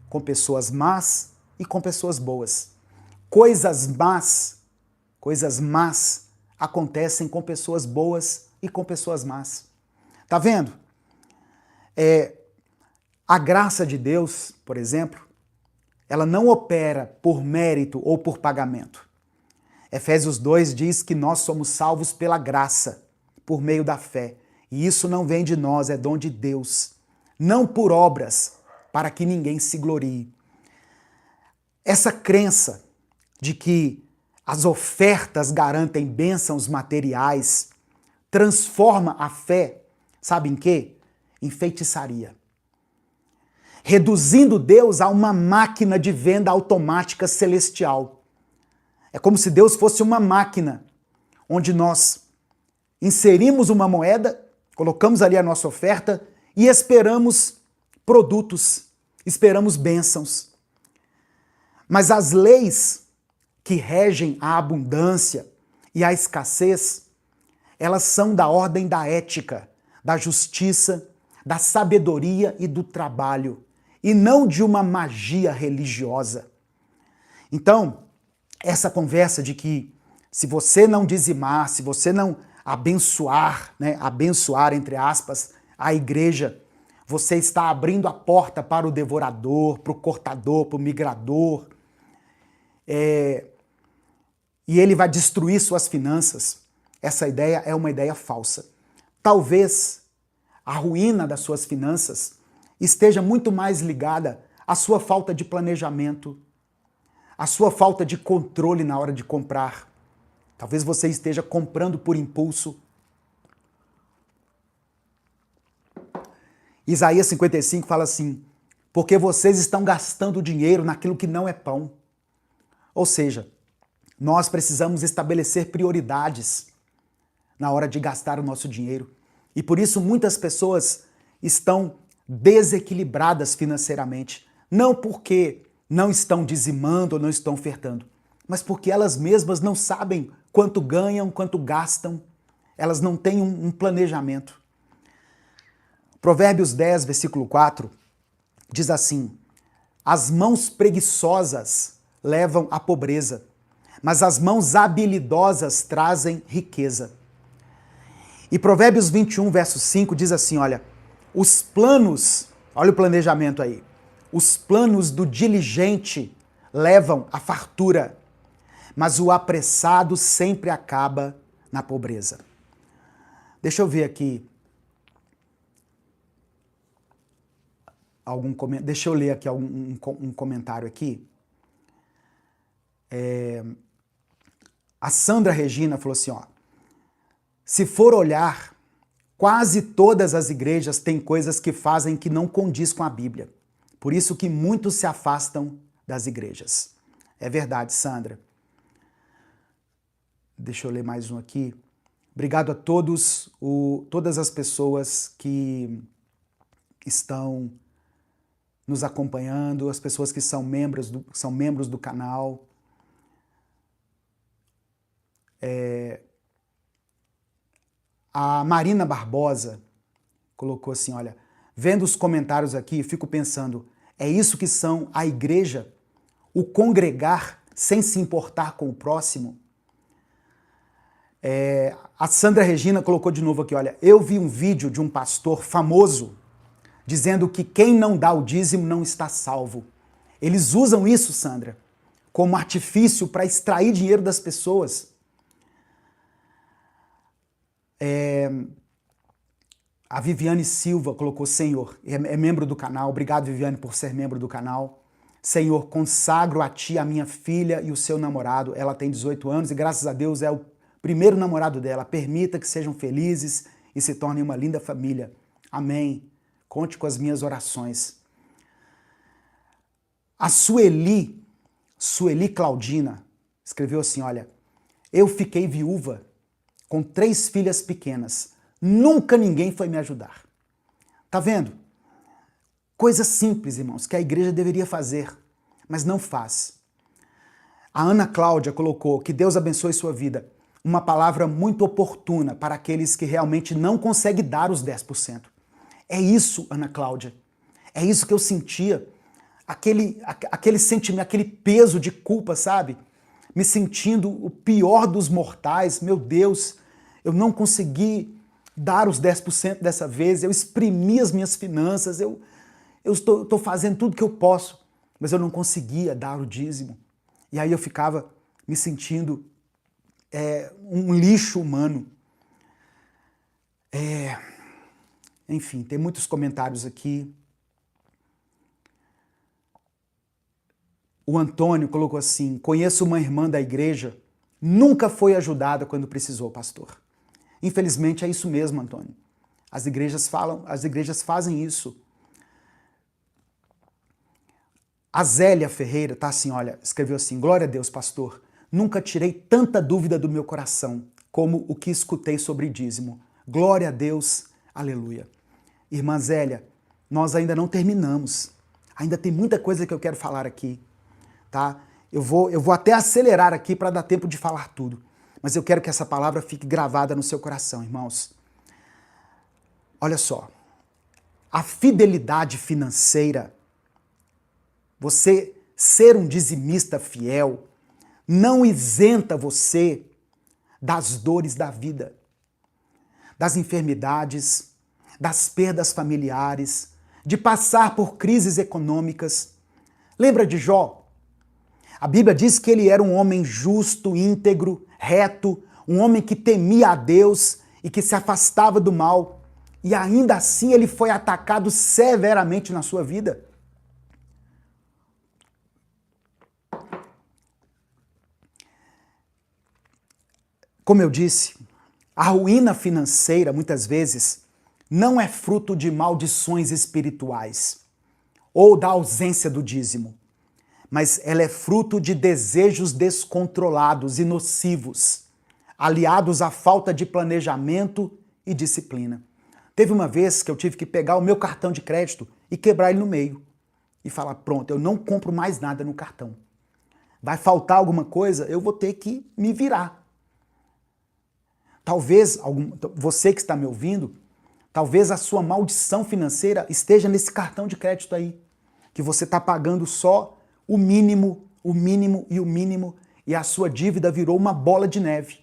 com pessoas más e com pessoas boas. Coisas más acontecem com pessoas boas e com pessoas más. Tá vendo? A graça de Deus, por exemplo, ela não opera por mérito ou por pagamento. Efésios 2 diz que nós somos salvos pela graça, por meio da fé. E isso não vem de nós, é dom de Deus. Não por obras, para que ninguém se glorie. Essa crença de que as ofertas garantem bênçãos materiais transforma a fé, sabe em quê? Em feitiçaria. Reduzindo Deus a uma máquina de venda automática celestial. É como se Deus fosse uma máquina onde nós inserimos uma moeda, colocamos ali a nossa oferta e esperamos produtos, esperamos bênçãos. Mas as leis que regem a abundância e a escassez, elas são da ordem da ética, da justiça, da sabedoria e do trabalho, e não de uma magia religiosa. Então, essa conversa de que se você não dizimar, se você não abençoar, abençoar, entre aspas, a igreja, você está abrindo a porta para o devorador, para o cortador, para o migrador, e ele vai destruir suas finanças. Essa ideia é uma ideia falsa. Talvez a ruína das suas finanças esteja muito mais ligada à sua falta de planejamento, à sua falta de controle na hora de comprar. Talvez você esteja comprando por impulso. Isaías 55 fala assim: porque vocês estão gastando dinheiro naquilo que não é pão. Ou seja, nós precisamos estabelecer prioridades na hora de gastar o nosso dinheiro. E por isso muitas pessoas estão desequilibradas financeiramente. Não porque não estão dizimando ou não estão ofertando, mas porque elas mesmas não sabem quanto ganham, quanto gastam. Elas não têm um planejamento. Provérbios 10, versículo 4, diz assim: as mãos preguiçosas levam à pobreza, mas as mãos habilidosas trazem riqueza. E Provérbios 21, verso 5 diz assim, olha o planejamento aí, os planos do diligente levam à fartura, mas o apressado sempre acaba na pobreza. Deixa eu ver aqui deixa eu ler aqui um comentário aqui. A Sandra Regina falou assim, ó: se for olhar, quase todas as igrejas têm coisas que fazem que não condiz com a Bíblia. Por isso que muitos se afastam das igrejas. É verdade, Sandra. Deixa eu ler mais um aqui. Obrigado a todas as pessoas que estão nos acompanhando, as pessoas que são membros do canal. A Marina Barbosa colocou assim, olha, vendo os comentários aqui, fico pensando, é isso que são a igreja? O congregar sem se importar com o próximo? A Sandra Regina colocou de novo aqui, olha, eu vi um vídeo de um pastor famoso dizendo que quem não dá o dízimo não está salvo. Eles usam isso, Sandra, como artifício para extrair dinheiro das pessoas. A Viviane Silva colocou, Senhor, é membro do canal, obrigado Viviane por ser membro do canal. Senhor, consagro a Ti a minha filha e o seu namorado, ela tem 18 anos e graças a Deus é o primeiro namorado dela, permita que sejam felizes e se tornem uma linda família. Amém. Conte com as minhas orações. A Sueli Claudina escreveu assim, olha, eu fiquei viúva com 3 filhas pequenas, nunca ninguém foi me ajudar. Tá vendo? Coisas simples, irmãos, que a igreja deveria fazer, mas não faz. A Ana Cláudia colocou, que Deus abençoe sua vida, uma palavra muito oportuna para aqueles que realmente não conseguem dar os 10%. É isso, Ana Cláudia. É isso que eu sentia. Aquele sentimento, aquele peso de culpa, sabe? Me sentindo o pior dos mortais. Meu Deus, eu não consegui dar os 10% dessa vez. Eu exprimi as minhas finanças. Eu estou fazendo tudo que eu posso, mas eu não conseguia dar o dízimo. E aí eu ficava me sentindo um lixo humano. Enfim, tem muitos comentários aqui. O Antônio colocou assim, conheço uma irmã da igreja, nunca foi ajudada quando precisou, pastor. Infelizmente é isso mesmo, Antônio. As igrejas fazem isso. A Zélia Ferreira tá assim, olha, escreveu assim, glória a Deus, pastor, nunca tirei tanta dúvida do meu coração como o que escutei sobre dízimo. Glória a Deus, aleluia. Irmã Zélia, nós ainda não terminamos. Ainda tem muita coisa que eu quero falar aqui, tá? Eu vou até acelerar aqui para dar tempo de falar tudo. Mas eu quero que essa palavra fique gravada no seu coração, irmãos. Olha só, a fidelidade financeira, você ser um dizimista fiel, não isenta você das dores da vida, das enfermidades, das perdas familiares, de passar por crises econômicas. Lembra de Jó? A Bíblia diz que ele era um homem justo, íntegro, reto, um homem que temia a Deus e que se afastava do mal. E ainda assim ele foi atacado severamente na sua vida. Como eu disse, a ruína financeira, muitas vezes, não é fruto de maldições espirituais ou da ausência do dízimo, mas ela é fruto de desejos descontrolados e nocivos, aliados à falta de planejamento e disciplina. Teve uma vez que eu tive que pegar o meu cartão de crédito e quebrar ele no meio e falar, pronto, eu não compro mais nada no cartão. Vai faltar alguma coisa, eu vou ter que me virar. Talvez, você que está me ouvindo, talvez a sua maldição financeira esteja nesse cartão de crédito aí, que você está pagando só o mínimo e o mínimo, e a sua dívida virou uma bola de neve.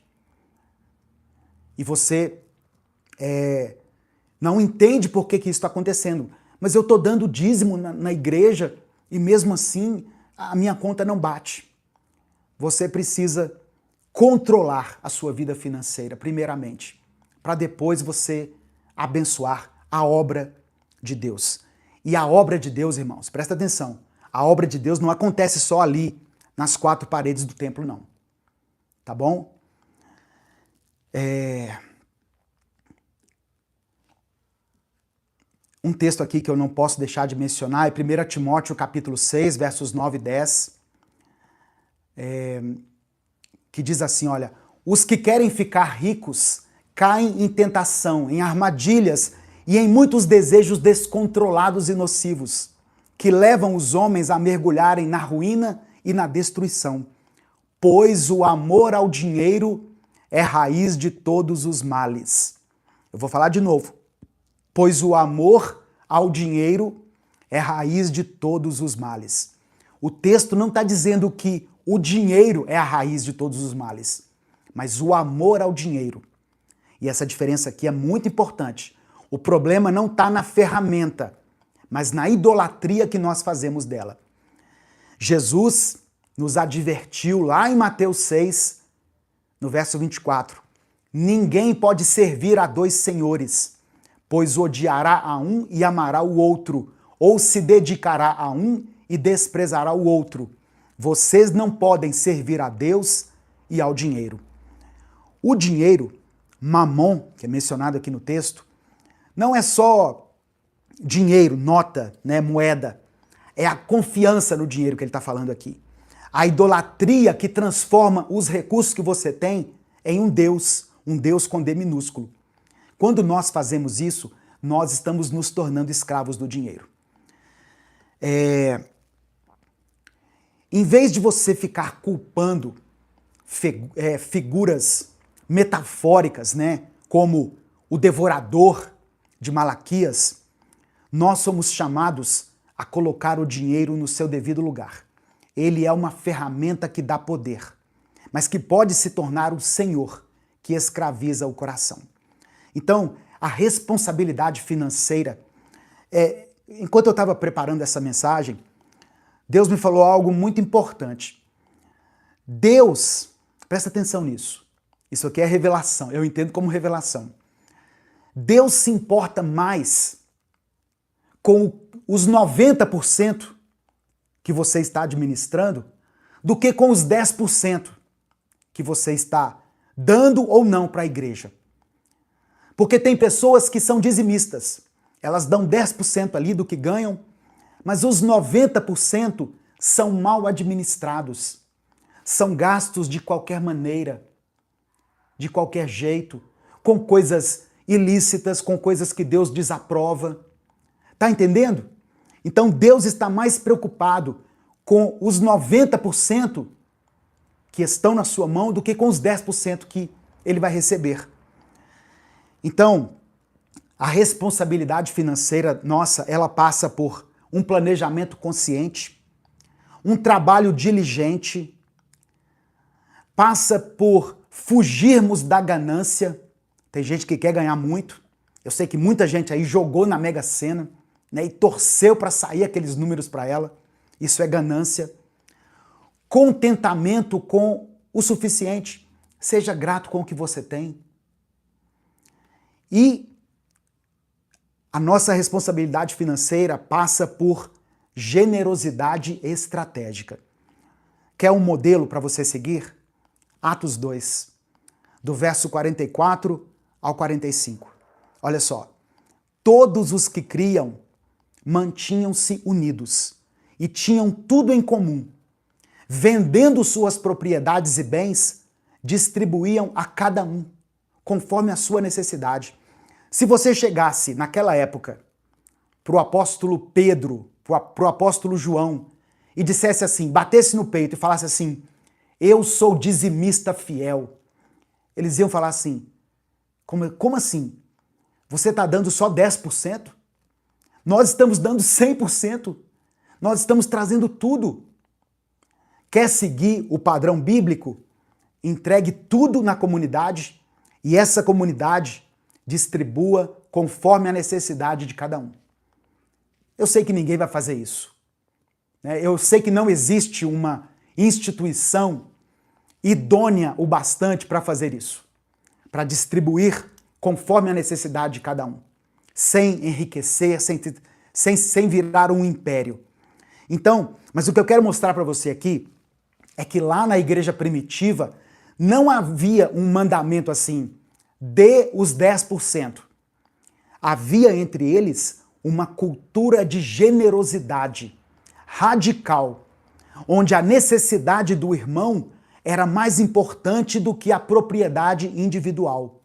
E você não entende por que isso está acontecendo. Mas eu estou dando dízimo na igreja e mesmo assim a minha conta não bate. Você precisa controlar a sua vida financeira, primeiramente, para depois você abençoar a obra de Deus. E a obra de Deus, irmãos, presta atenção, a obra de Deus não acontece só ali, nas 4 paredes do templo, não. Tá bom? Um texto aqui que eu não posso deixar de mencionar é 1 Timóteo capítulo 6, versos 9 e 10, que diz assim, olha, os que querem ficar ricos caem em tentação, em armadilhas e em muitos desejos descontrolados e nocivos, que levam os homens a mergulharem na ruína e na destruição, pois o amor ao dinheiro é raiz de todos os males. Eu vou falar de novo. Pois o amor ao dinheiro é raiz de todos os males. O texto não está dizendo que o dinheiro é a raiz de todos os males. mas o amor ao dinheiro. E essa diferença aqui é muito importante. O problema não está na ferramenta, mas na idolatria que nós fazemos dela. Jesus nos advertiu lá em Mateus 6, no verso 24. Ninguém pode servir a dois senhores, pois odiará a um e amará o outro, ou se dedicará a um e desprezará o outro. Vocês não podem servir a Deus e ao dinheiro. O dinheiro, mamon, que é mencionado aqui no texto, não é só dinheiro, nota, né, moeda. É a confiança no dinheiro que ele está falando aqui. A idolatria que transforma os recursos que você tem em um Deus com D minúsculo. Quando nós fazemos isso, nós estamos nos tornando escravos do dinheiro. Em vez de você ficar culpando figuras metafóricas, né, como o devorador de Malaquias, nós somos chamados a colocar o dinheiro no seu devido lugar. Ele é uma ferramenta que dá poder, mas que pode se tornar o senhor que escraviza o coração. Então, a responsabilidade financeira, enquanto eu estava preparando essa mensagem, Deus me falou algo muito importante. Deus, presta atenção nisso, isso aqui é revelação, eu entendo como revelação. Deus se importa mais com os 90% que você está administrando do que com os 10% que você está dando ou não para a igreja. Porque tem pessoas que são dizimistas, elas dão 10% ali do que ganham, mas os 90% são mal administrados, são gastos de qualquer maneira, de qualquer jeito, com coisas ilícitas, com coisas que Deus desaprova. Tá entendendo? Então Deus está mais preocupado com os 90% que estão na sua mão do que com os 10% que ele vai receber. Então, a responsabilidade financeira nossa, ela passa por um planejamento consciente, um trabalho diligente, passa por fugirmos da ganância. Tem gente que quer ganhar muito. Eu sei que muita gente aí jogou na Mega Sena, né, e torceu para sair aqueles números para ela. Isso é ganância. Contentamento com o suficiente. Seja grato com o que você tem. E a nossa responsabilidade financeira passa por generosidade estratégica. Quer um modelo para você seguir? Atos 2, do verso 44 ao 45. Olha só. Todos os que criam mantinham-se unidos e tinham tudo em comum. Vendendo suas propriedades e bens, distribuíam a cada um, conforme a sua necessidade. Se você chegasse naquela época para o apóstolo Pedro, para o apóstolo João, e dissesse assim, batesse no peito e falasse assim, eu sou dizimista fiel, eles iam falar assim, como assim? Você está dando só 10%? Nós estamos dando 100%. Nós estamos trazendo tudo. Quer seguir o padrão bíblico? Entregue tudo na comunidade e essa comunidade distribua conforme a necessidade de cada um. Eu sei que ninguém vai fazer isso. Eu sei que não existe uma instituição idônea o bastante para fazer isso, para distribuir conforme a necessidade de cada um, sem enriquecer, sem virar um império. Então, mas o que eu quero mostrar para você aqui é que lá na igreja primitiva não havia um mandamento assim, dê os 10%. Havia entre eles uma cultura de generosidade radical, onde a necessidade do irmão era mais importante do que a propriedade individual.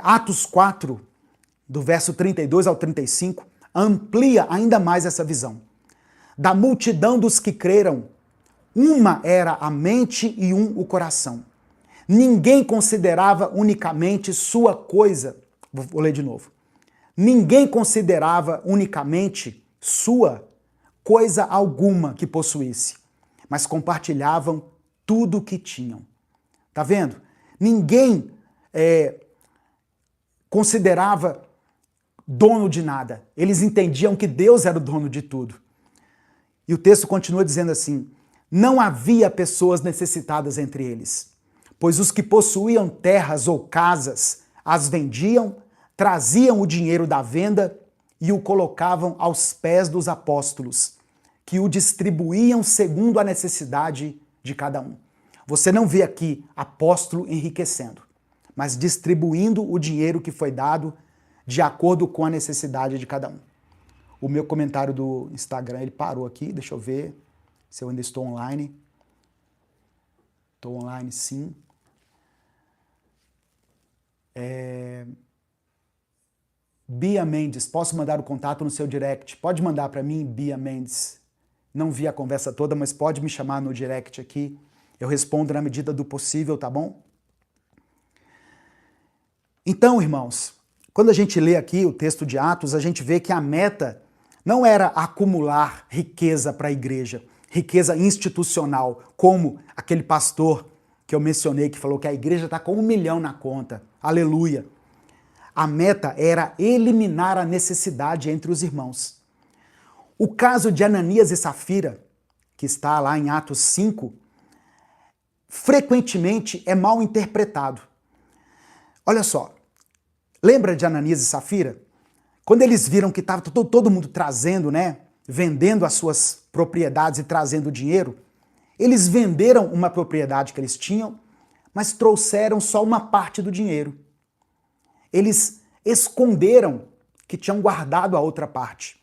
Atos 4, do verso 32 ao 35, amplia ainda mais essa visão. Da multidão dos que creram, uma era a mente e um o coração. Ninguém considerava unicamente sua coisa. Vou ler de novo. Ninguém considerava unicamente sua coisa alguma que possuísse, mas compartilhavam tudo o que tinham. Tá vendo? Ninguém considerava dono de nada. Eles entendiam que Deus era o dono de tudo. E o texto continua dizendo assim: não havia pessoas necessitadas entre eles, pois os que possuíam terras ou casas as vendiam, traziam o dinheiro da venda e o colocavam aos pés dos apóstolos, que o distribuíam segundo a necessidade de cada um. Você não vê aqui apóstolo enriquecendo, mas distribuindo o dinheiro que foi dado de acordo com a necessidade de cada um. O meu comentário do Instagram, ele parou aqui, deixa eu ver se eu ainda estou online. Estou online, sim. Bia Mendes, posso mandar o contato no seu direct? Pode mandar para mim, Bia Mendes. Não vi a conversa toda, mas pode me chamar no direct aqui. Eu respondo na medida do possível, tá bom? Então, irmãos, quando a gente lê aqui o texto de Atos, a gente vê que a meta não era acumular riqueza para a igreja, riqueza institucional, como aquele pastor que eu mencionei, que falou que a igreja está com 1 milhão na conta. Aleluia! A meta era eliminar a necessidade entre os irmãos. O caso de Ananias e Safira, que está lá em Atos 5, frequentemente é mal interpretado. Olha só, lembra de Ananias e Safira? Quando eles viram que estava todo mundo trazendo, vendendo as suas propriedades e trazendo dinheiro, eles venderam uma propriedade que eles tinham, mas trouxeram só uma parte do dinheiro. Eles esconderam que tinham guardado a outra parte.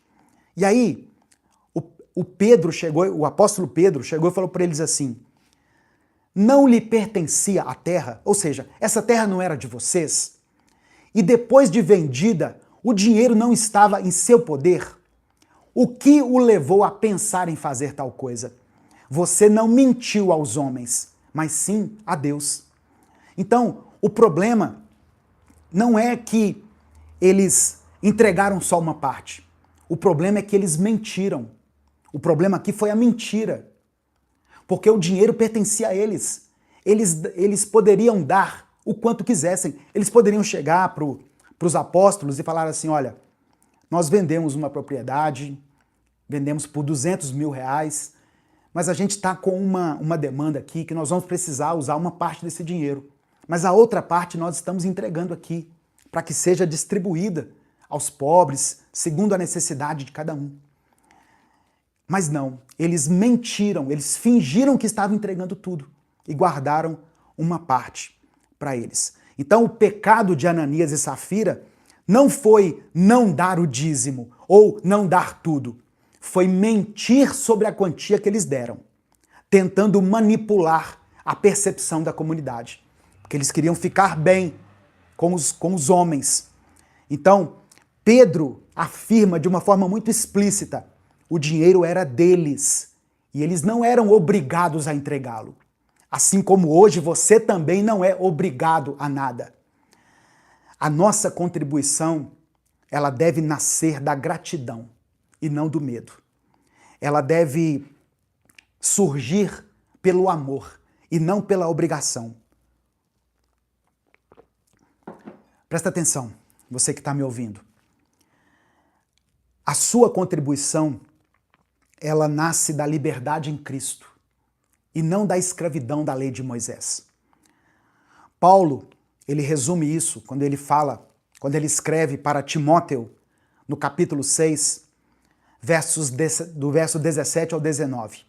E aí, o apóstolo Pedro chegou e falou para eles assim: não lhe pertencia a terra, ou seja, essa terra não era de vocês, e depois de vendida, o dinheiro não estava em seu poder. O que o levou a pensar em fazer tal coisa? Você não mentiu aos homens, mas sim a Deus. Então, o problema não é que eles entregaram só uma parte. O problema é que eles mentiram. O problema aqui foi a mentira. Porque o dinheiro pertencia a eles. Eles poderiam dar o quanto quisessem. Eles poderiam chegar para os apóstolos e falar assim: olha, nós vendemos uma propriedade, vendemos por 200 mil reais, mas a gente está com uma demanda aqui que nós vamos precisar usar uma parte desse dinheiro. Mas a outra parte nós estamos entregando aqui, para que seja distribuída aos pobres, segundo a necessidade de cada um. Mas não, eles mentiram, eles fingiram que estavam entregando tudo e guardaram uma parte para eles. Então o pecado de Ananias e Safira não foi não dar o dízimo ou não dar tudo, foi mentir sobre a quantia que eles deram, tentando manipular a percepção da comunidade, porque eles queriam ficar bem com os homens. Então, Pedro afirma de uma forma muito explícita: o dinheiro era deles e eles não eram obrigados a entregá-lo. Assim como hoje você também não é obrigado a nada. A nossa contribuição, ela deve nascer da gratidão e não do medo. Ela deve surgir pelo amor e não pela obrigação. Presta atenção, você que está me ouvindo. A sua contribuição, ela nasce da liberdade em Cristo e não da escravidão da lei de Moisés. Paulo, ele resume isso quando ele escreve para Timóteo, no capítulo 6, do verso 17 ao 19.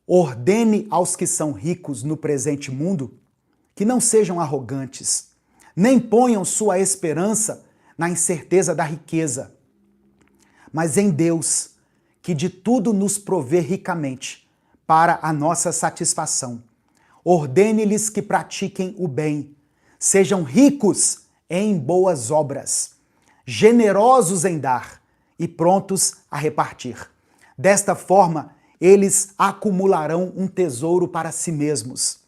Ordene aos que são ricos no presente mundo que não sejam arrogantes, nem ponham sua esperança na incerteza da riqueza, mas em Deus, que de tudo nos provê ricamente, para a nossa satisfação. Ordene-lhes que pratiquem o bem, sejam ricos em boas obras, generosos em dar e prontos a repartir. Desta forma, eles acumularão um tesouro para si mesmos,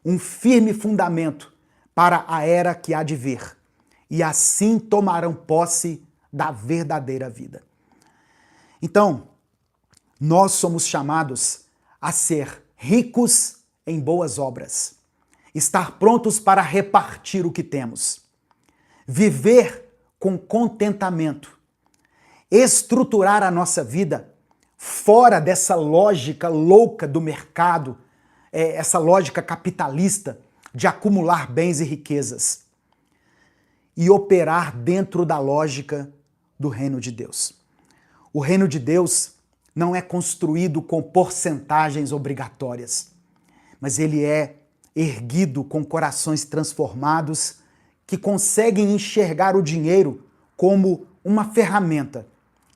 um firme fundamento para a era que há de vir, e assim tomarão posse da verdadeira vida. Então, nós somos chamados a ser ricos em boas obras. estar prontos para repartir o que temos, viver com contentamento, estruturar a nossa vida fora dessa lógica louca do mercado, essa lógica capitalista de acumular bens e riquezas, e operar dentro da lógica do reino de Deus. O reino de Deus não é construído com porcentagens obrigatórias, mas ele é erguido com corações transformados que conseguem enxergar o dinheiro como uma ferramenta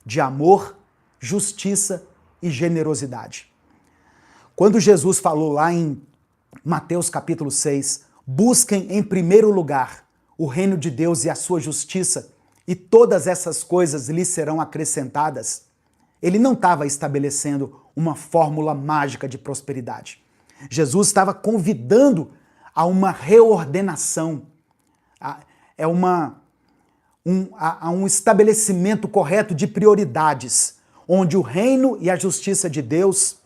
de amor, justiça e generosidade. Quando Jesus falou lá em Mateus capítulo 6, busquem em primeiro lugar o reino de Deus e a sua justiça, e todas essas coisas lhes serão acrescentadas, ele não estava estabelecendo uma fórmula mágica de prosperidade. Jesus estava convidando a uma reordenação, a um estabelecimento correto de prioridades, onde o reino e a justiça de Deus,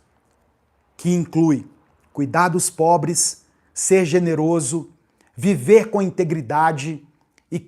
que inclui cuidar dos pobres, ser generoso, viver com integridade e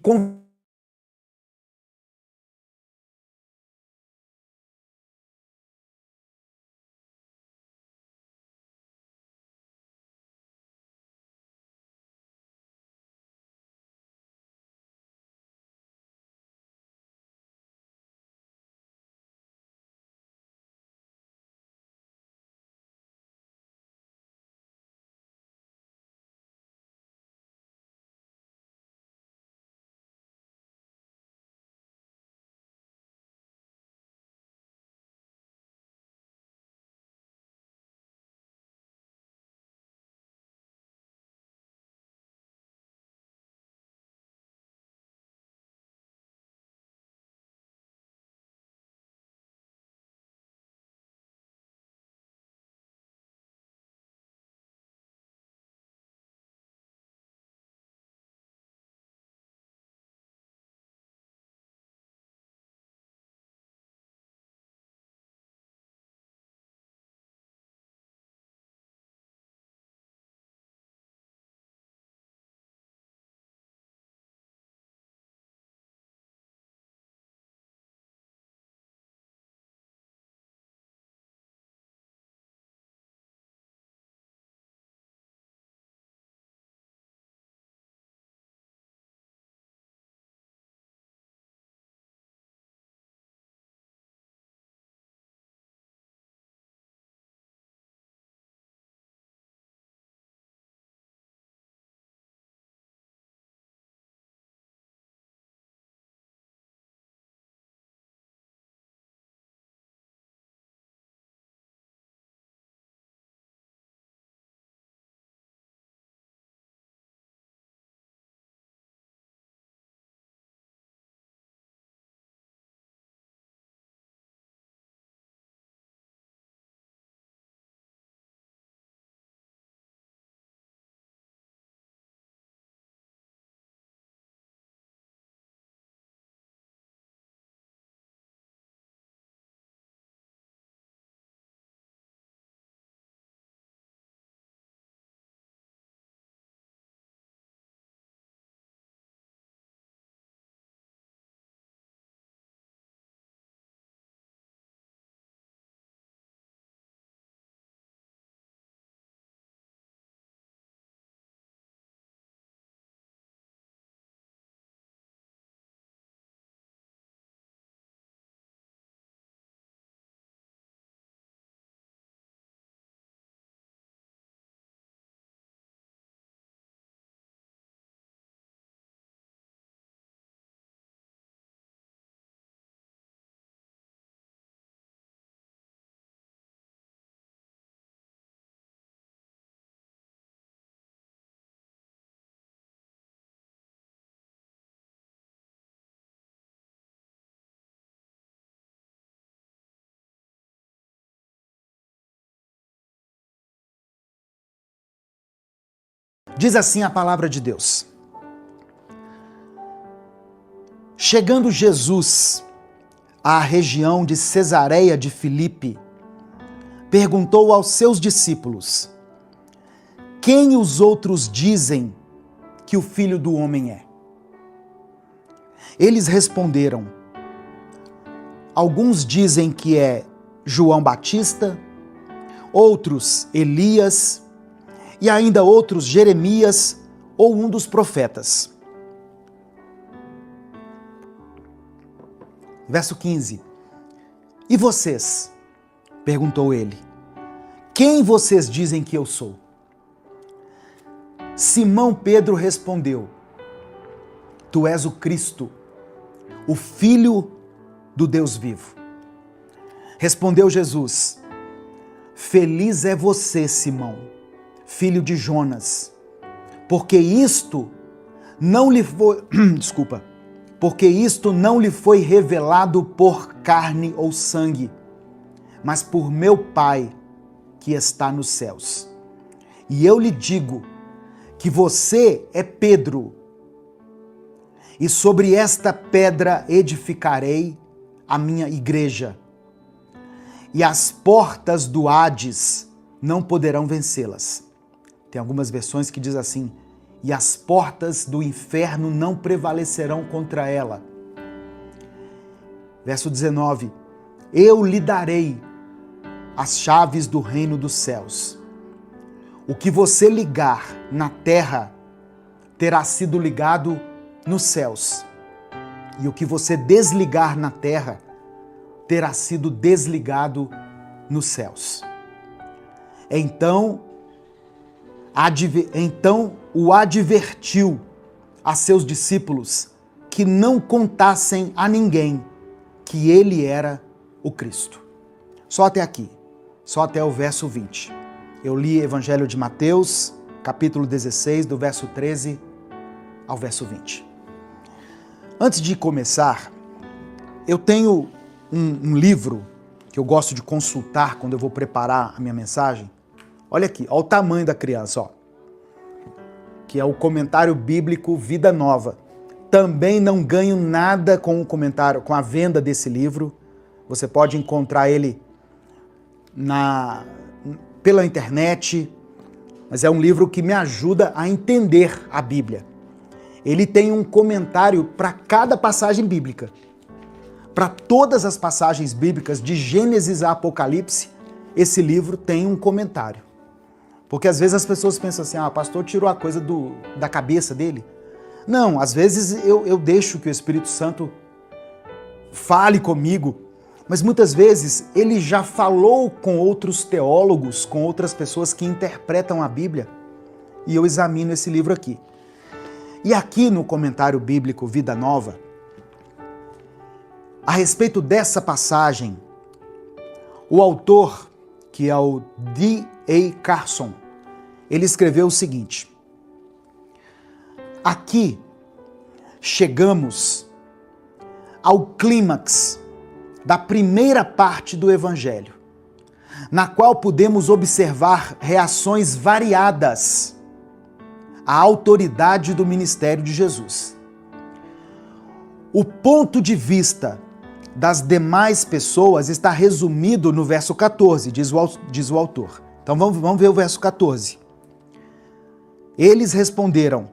diz assim a palavra de Deus: chegando Jesus à região de Cesareia de Filipe, perguntou aos seus discípulos: quem os outros dizem que o Filho do Homem é? Eles responderam: alguns dizem que é João Batista, outros Elias, e ainda outros Jeremias ou um dos profetas. Verso 15. E vocês? Perguntou ele. Quem vocês dizem que eu sou? Simão Pedro respondeu: Tu és o Cristo, o Filho do Deus vivo. Respondeu Jesus: Feliz é você, Simão, filho de Jonas, porque isto não lhe foi, porque isto não lhe foi revelado por carne ou sangue, mas por meu Pai que está nos céus. E eu lhe digo que você é Pedro, e sobre esta pedra edificarei a minha igreja, e as portas do Hades não poderão vencê-las. Tem algumas versões que diz assim: e as portas do inferno não prevalecerão contra ela. Verso 19: eu lhe darei as chaves do reino dos céus. O que você ligar na terra terá sido ligado nos céus, e o que você desligar na terra terá sido desligado nos céus. Então o advertiu a seus discípulos que não contassem a ninguém que ele era o Cristo. Só até aqui, só até o verso 20. Eu li Evangelho de Mateus, capítulo 16, do verso 13 ao verso 20. Antes de começar, eu tenho um livro que eu gosto de consultar quando eu vou preparar a minha mensagem. Olha aqui, olha o tamanho da criança, ó. Que é o comentário bíblico Vida Nova. Também não ganho nada com o comentário, com a venda desse livro. Você pode encontrar ele pela internet, mas é um livro que me ajuda a entender a Bíblia. Ele tem um comentário para cada passagem bíblica. Para todas as passagens bíblicas, de Gênesis a Apocalipse, esse livro tem um comentário. Porque às vezes as pessoas pensam assim: o pastor tirou a coisa da cabeça dele. Não, às vezes eu deixo que o Espírito Santo fale comigo, mas muitas vezes ele já falou com outros teólogos, com outras pessoas que interpretam a Bíblia, e eu examino esse livro aqui. E aqui no comentário bíblico Vida Nova, a respeito dessa passagem, o autor, que é o D.A. Carson, ele escreveu o seguinte: aqui chegamos ao clímax da primeira parte do Evangelho, na qual podemos observar reações variadas à autoridade do ministério de Jesus. O ponto de vista das demais pessoas está resumido no verso 14, diz o autor. Então vamos ver o verso 14. Eles responderam: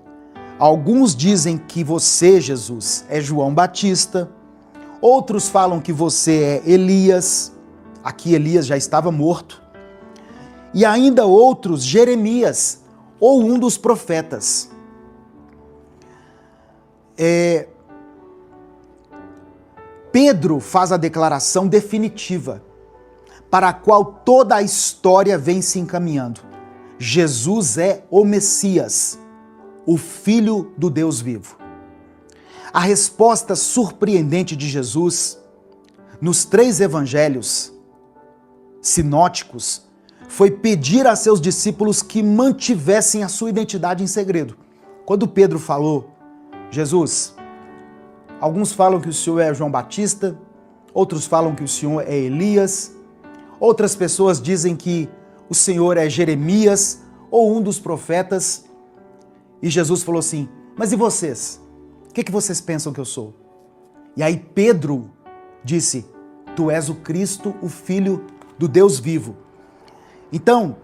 alguns dizem que você, Jesus, é João Batista, outros falam que você é Elias, aqui Elias já estava morto, e ainda outros Jeremias, ou um dos profetas. Pedro faz a declaração definitiva, para a qual toda a história vem se encaminhando. Jesus é o Messias, o Filho do Deus vivo. A resposta surpreendente de Jesus nos 3 evangelhos sinóticos foi pedir a seus discípulos que mantivessem a sua identidade em segredo. Quando Pedro falou: Jesus, alguns falam que o Senhor é João Batista, outros falam que o Senhor é Elias, outras pessoas dizem que o Senhor é Jeremias ou um dos profetas. E Jesus falou assim: mas e vocês? O que vocês pensam que eu sou? E aí Pedro disse: tu és o Cristo, o Filho do Deus vivo. Então,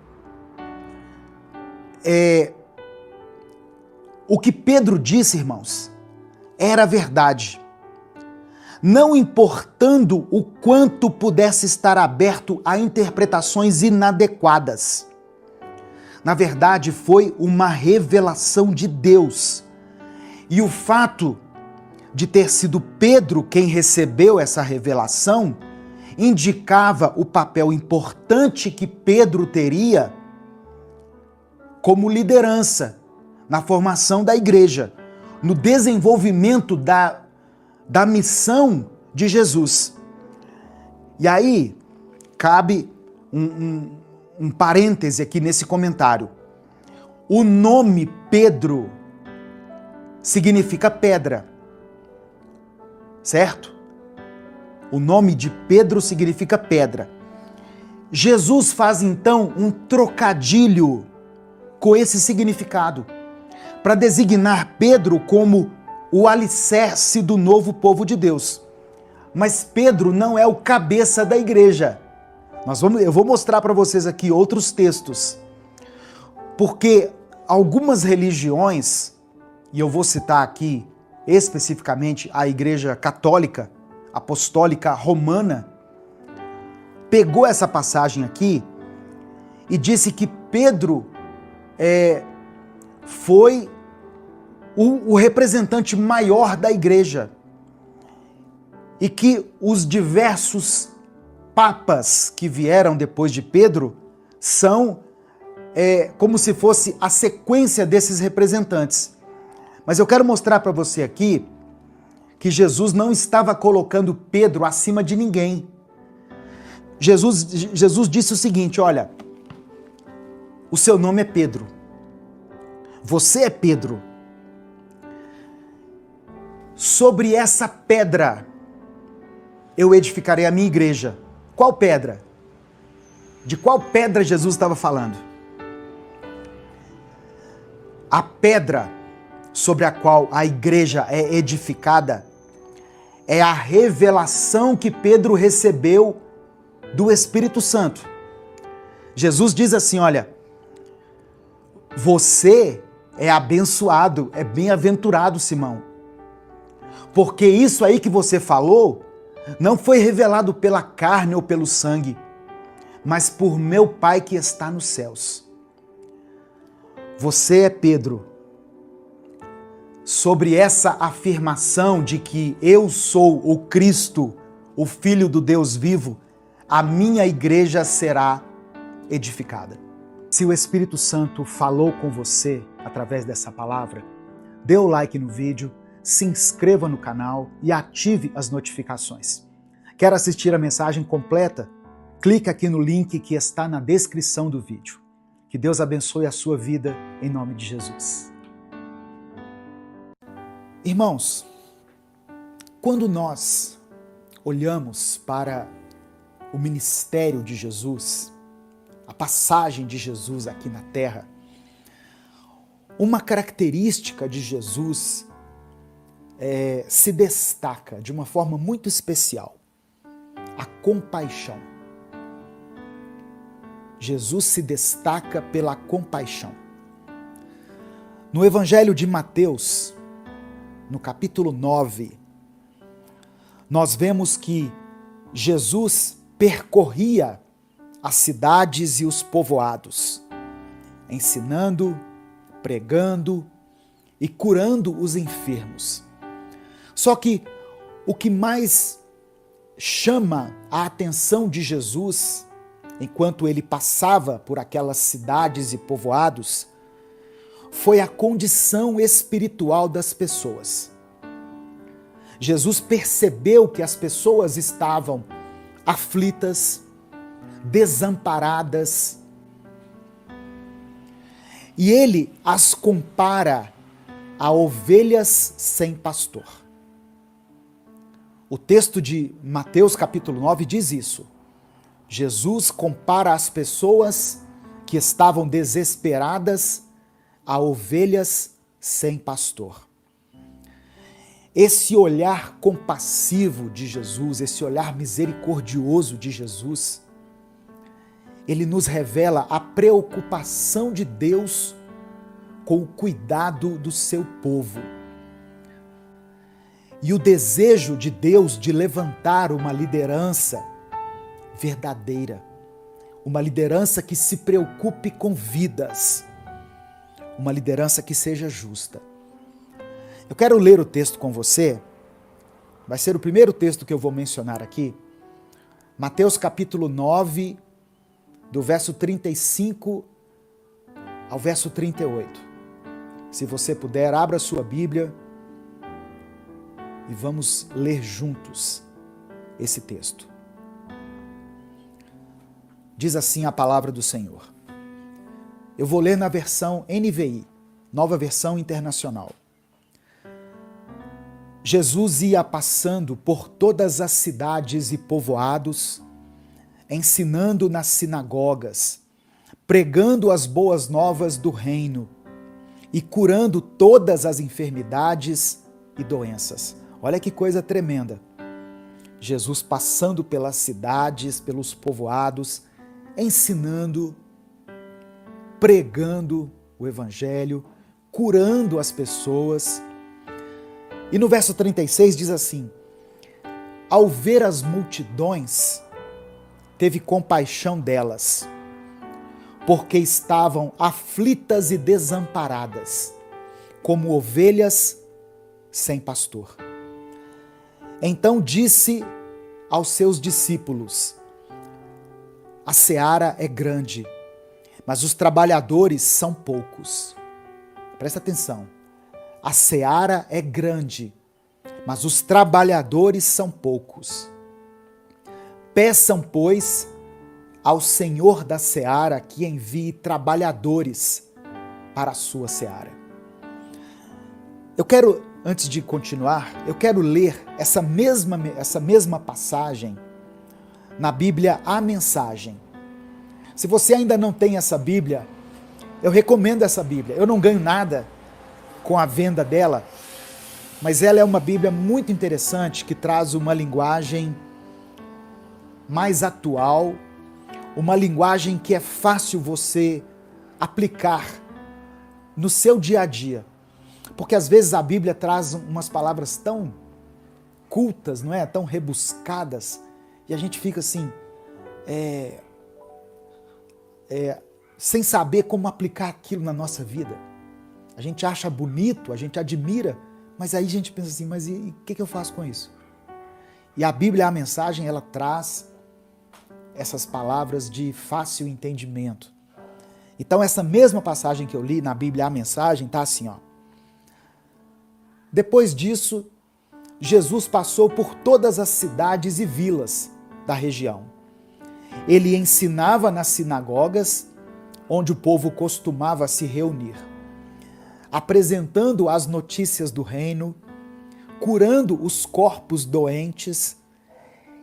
o que Pedro disse, irmãos, era verdade. Não importando o quanto pudesse estar aberto a interpretações inadequadas. Na verdade, foi uma revelação de Deus. E o fato de ter sido Pedro quem recebeu essa revelação indicava o papel importante que Pedro teria como liderança na formação da igreja, no desenvolvimento da missão de Jesus. E aí, cabe um parêntese aqui nesse comentário. O nome Pedro significa pedra, certo? O nome de Pedro significa pedra. Jesus faz então um trocadilho com esse significado, para designar Pedro como o alicerce do novo povo de Deus. Mas Pedro não é o cabeça da igreja. Eu vou mostrar para vocês aqui outros textos, porque algumas religiões, e eu vou citar aqui especificamente a Igreja Católica, Apostólica Romana, pegou essa passagem aqui e disse que Pedro foi o representante maior da igreja e que os diversos papas que vieram depois de Pedro são como se fosse a sequência desses representantes. Mas eu quero mostrar para você aqui que Jesus não estava colocando Pedro acima de ninguém. Jesus disse o seguinte: olha, o seu nome é Pedro. Você é Pedro. Sobre essa pedra eu edificarei a minha igreja. Qual pedra? De qual pedra Jesus estava falando? A pedra sobre a qual a igreja é edificada é a revelação que Pedro recebeu do Espírito Santo. Jesus diz assim, olha, você é abençoado, é bem-aventurado, Simão, porque isso aí que você falou não foi revelado pela carne ou pelo sangue, mas por meu Pai que está nos céus. Você é Pedro. Sobre essa afirmação de que eu sou o Cristo, o Filho do Deus vivo, a minha igreja será edificada. Se o Espírito Santo falou com você através dessa palavra, dê o like no vídeo, se inscreva no canal e ative as notificações. Quer assistir a mensagem completa? Clique aqui no link que está na descrição do vídeo. Que Deus abençoe a sua vida em nome de Jesus. Irmãos, quando nós olhamos para o ministério de Jesus, a passagem de Jesus aqui na terra, uma característica de Jesus se destaca de uma forma muito especial: a compaixão. Jesus se destaca pela compaixão. No Evangelho de Mateus, no capítulo 9, nós vemos que Jesus percorria as cidades e os povoados, ensinando, pregando e curando os enfermos. Só que o que mais chama a atenção de Jesus, enquanto ele passava por aquelas cidades e povoados, foi a condição espiritual das pessoas. Jesus percebeu que as pessoas estavam aflitas, desamparadas, e ele as compara a ovelhas sem pastor. O texto de Mateus capítulo 9 diz isso. Jesus compara as pessoas que estavam desesperadas a ovelhas sem pastor. Esse olhar compassivo de Jesus, esse olhar misericordioso de Jesus, ele nos revela a preocupação de Deus com o cuidado do seu povo. E o desejo de Deus de levantar uma liderança verdadeira, uma liderança que se preocupe com vidas, uma liderança que seja justa. Eu quero ler o texto com você, vai ser o primeiro texto que eu vou mencionar aqui, Mateus capítulo 9, do verso 35 ao verso 38. Se você puder, abra sua Bíblia e vamos ler juntos esse texto. Diz assim a palavra do Senhor. Eu vou ler na versão NVI, Nova Versão Internacional. Jesus ia passando por todas as cidades e povoados, ensinando nas sinagogas, pregando as boas novas do reino e curando todas as enfermidades e doenças. Olha que coisa tremenda. Jesus passando pelas cidades, pelos povoados, ensinando, pregando o evangelho, curando as pessoas. E no verso 36 diz assim: ao ver as multidões, teve compaixão delas, porque estavam aflitas e desamparadas, como ovelhas sem pastor. Então disse aos seus discípulos: a seara é grande, mas os trabalhadores são poucos. Presta atenção. A seara é grande, mas os trabalhadores são poucos. Peçam, pois, ao Senhor da seara que envie trabalhadores para a sua seara. Eu quero, antes de continuar, eu quero ler essa mesma passagem na Bíblia, a Mensagem. Se você ainda não tem essa Bíblia, eu recomendo essa Bíblia. Eu não ganho nada com a venda dela, mas ela é uma Bíblia muito interessante que traz uma linguagem mais atual, uma linguagem que é fácil você aplicar no seu dia a dia. Porque às vezes a Bíblia traz umas palavras tão cultas, não é? Tão rebuscadas, e a gente fica assim, sem saber como aplicar aquilo na nossa vida. A gente acha bonito, a gente admira, mas aí a gente pensa assim, mas e o que eu faço com isso? E a Bíblia, a Mensagem, ela traz essas palavras de fácil entendimento. Então essa mesma passagem que eu li na Bíblia, a Mensagem, está assim, ó. Depois disso, Jesus passou por todas as cidades e vilas da região. Ele ensinava nas sinagogas, onde o povo costumava se reunir, apresentando as notícias do reino, curando os corpos doentes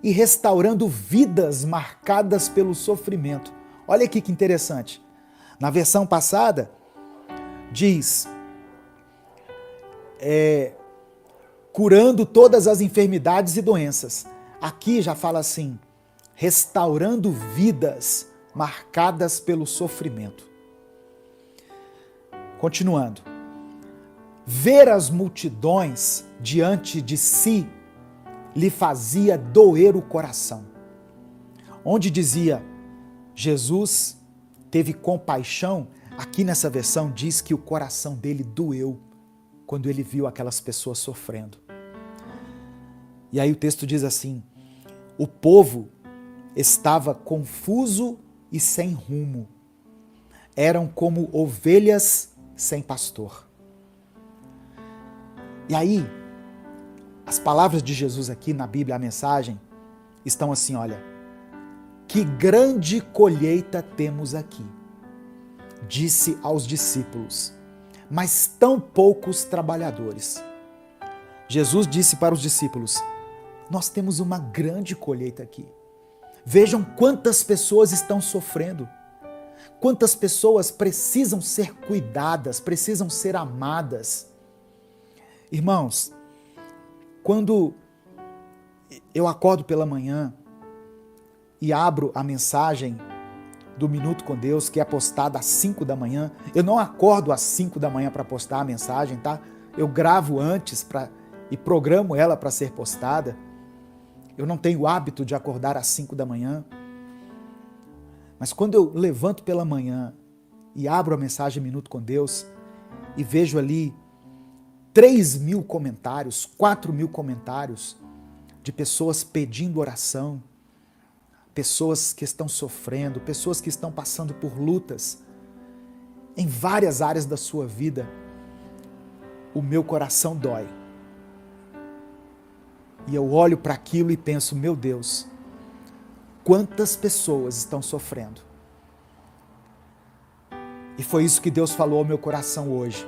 e restaurando vidas marcadas pelo sofrimento. Olha aqui que interessante. Na versão passada, diz, curando todas as enfermidades e doenças. Aqui já fala assim, restaurando vidas marcadas pelo sofrimento. Continuando. Ver as multidões diante de si lhe fazia doer o coração. Onde dizia, Jesus teve compaixão, aqui nessa versão diz que o coração dele doeu quando ele viu aquelas pessoas sofrendo. E aí o texto diz assim, o povo estava confuso e sem rumo. Eram como ovelhas sem pastor. E aí, as palavras de Jesus aqui na Bíblia, a Mensagem, estão assim, olha, que grande colheita temos aqui, disse aos discípulos, mas tão poucos trabalhadores. Jesus disse para os discípulos, nós temos uma grande colheita aqui. Vejam quantas pessoas estão sofrendo, quantas pessoas precisam ser cuidadas, precisam ser amadas. Irmãos, quando eu acordo pela manhã e abro a mensagem do Minuto com Deus, que é postada às 5 da manhã. Eu não acordo às 5 da manhã para postar a mensagem, tá? Eu gravo antes e programo ela para ser postada. Eu não tenho o hábito de acordar às 5 da manhã. Mas quando eu levanto pela manhã e abro a mensagem Minuto com Deus e vejo ali 3.000 comentários, 4.000 comentários de pessoas pedindo oração, pessoas que estão sofrendo, pessoas que estão passando por lutas em várias áreas da sua vida, o meu coração dói. E eu olho para aquilo e penso, meu Deus, quantas pessoas estão sofrendo. E foi isso que Deus falou ao meu coração hoje.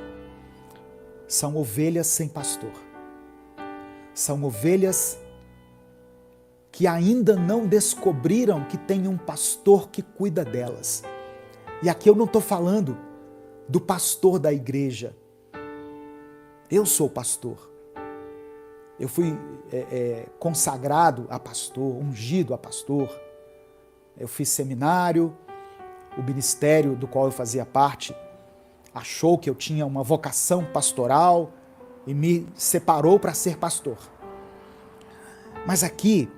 São ovelhas sem pastor. São ovelhas que ainda não descobriram que tem um pastor que cuida delas. E aqui eu não estou falando do pastor da igreja. Eu sou pastor. Eu fui consagrado a pastor, ungido a pastor. Eu fiz seminário, o ministério do qual eu fazia parte achou que eu tinha uma vocação pastoral e me separou para ser pastor. Mas aqui,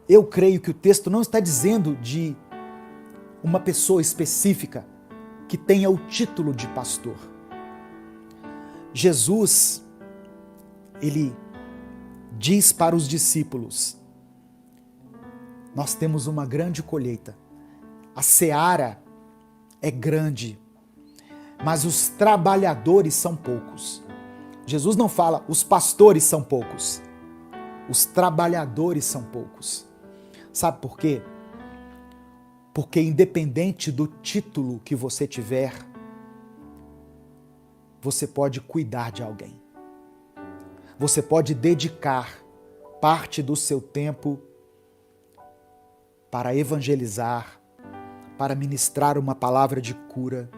eu creio que o texto não está dizendo de uma pessoa específica que tenha o título de pastor. Jesus, ele diz para os discípulos, nós temos uma grande colheita, a seara é grande, mas os trabalhadores são poucos. Jesus não fala, os pastores são poucos, os trabalhadores são poucos. Sabe por quê? Porque independente do título que você tiver, você pode cuidar de alguém. Você pode dedicar parte do seu tempo para evangelizar, para ministrar uma palavra de cura,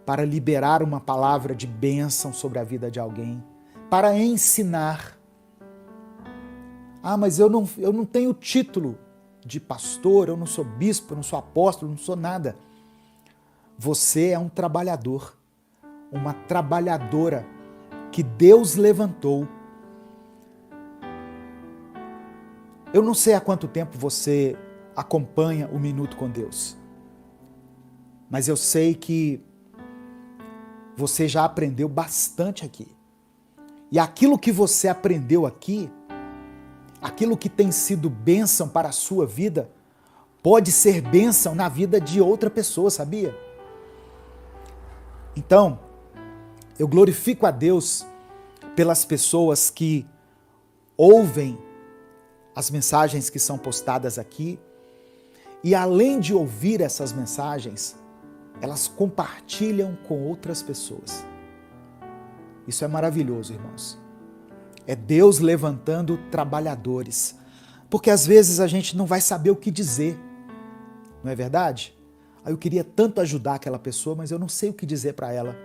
para liberar uma palavra de bênção sobre a vida de alguém, para ensinar. Ah, mas eu não tenho título de pastor, eu não sou bispo, eu não sou apóstolo, eu não sou nada. Você é um trabalhador, uma trabalhadora que Deus levantou. Eu não sei há quanto tempo você acompanha o Minuto com Deus, mas eu sei que você já aprendeu bastante aqui. E aquilo que você aprendeu aqui, aquilo que tem sido bênção para a sua vida, pode ser bênção na vida de outra pessoa, sabia? Então, eu glorifico a Deus pelas pessoas que ouvem as mensagens que são postadas aqui e, além de ouvir essas mensagens, elas compartilham com outras pessoas. Isso é maravilhoso, irmãos. É Deus levantando trabalhadores, porque às vezes a gente não vai saber o que dizer, não é verdade? Eu queria tanto ajudar aquela pessoa, mas eu não sei o que dizer para ela.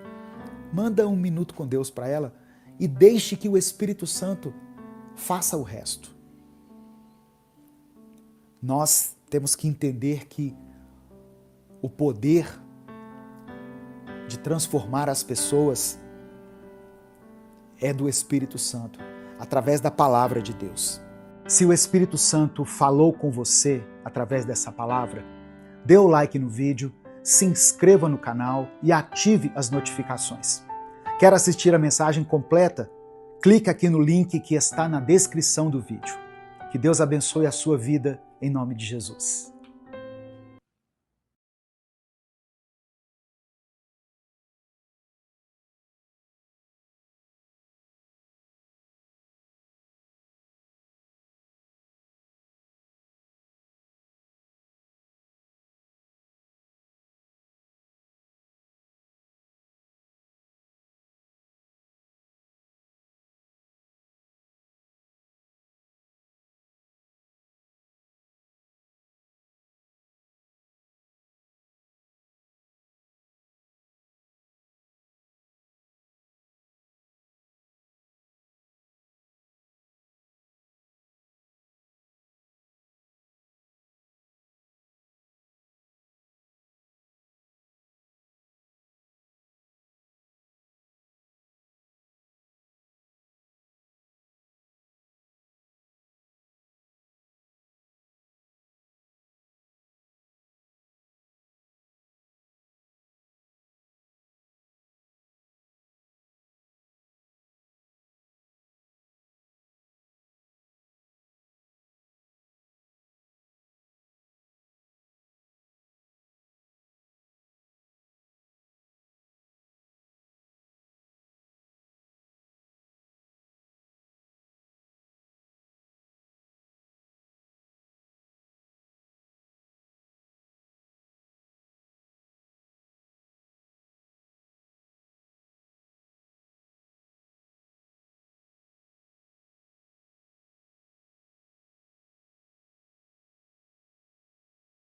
Manda um minuto com Deus para ela e deixe que o Espírito Santo faça o resto. Nós temos que entender que o poder de transformar as pessoas é do Espírito Santo, através da palavra de Deus. Se o Espírito Santo falou com você através dessa palavra, dê o like no vídeo, se inscreva no canal e ative as notificações. Quer assistir a mensagem completa? Clique aqui no link que está na descrição do vídeo. Que Deus abençoe a sua vida em nome de Jesus.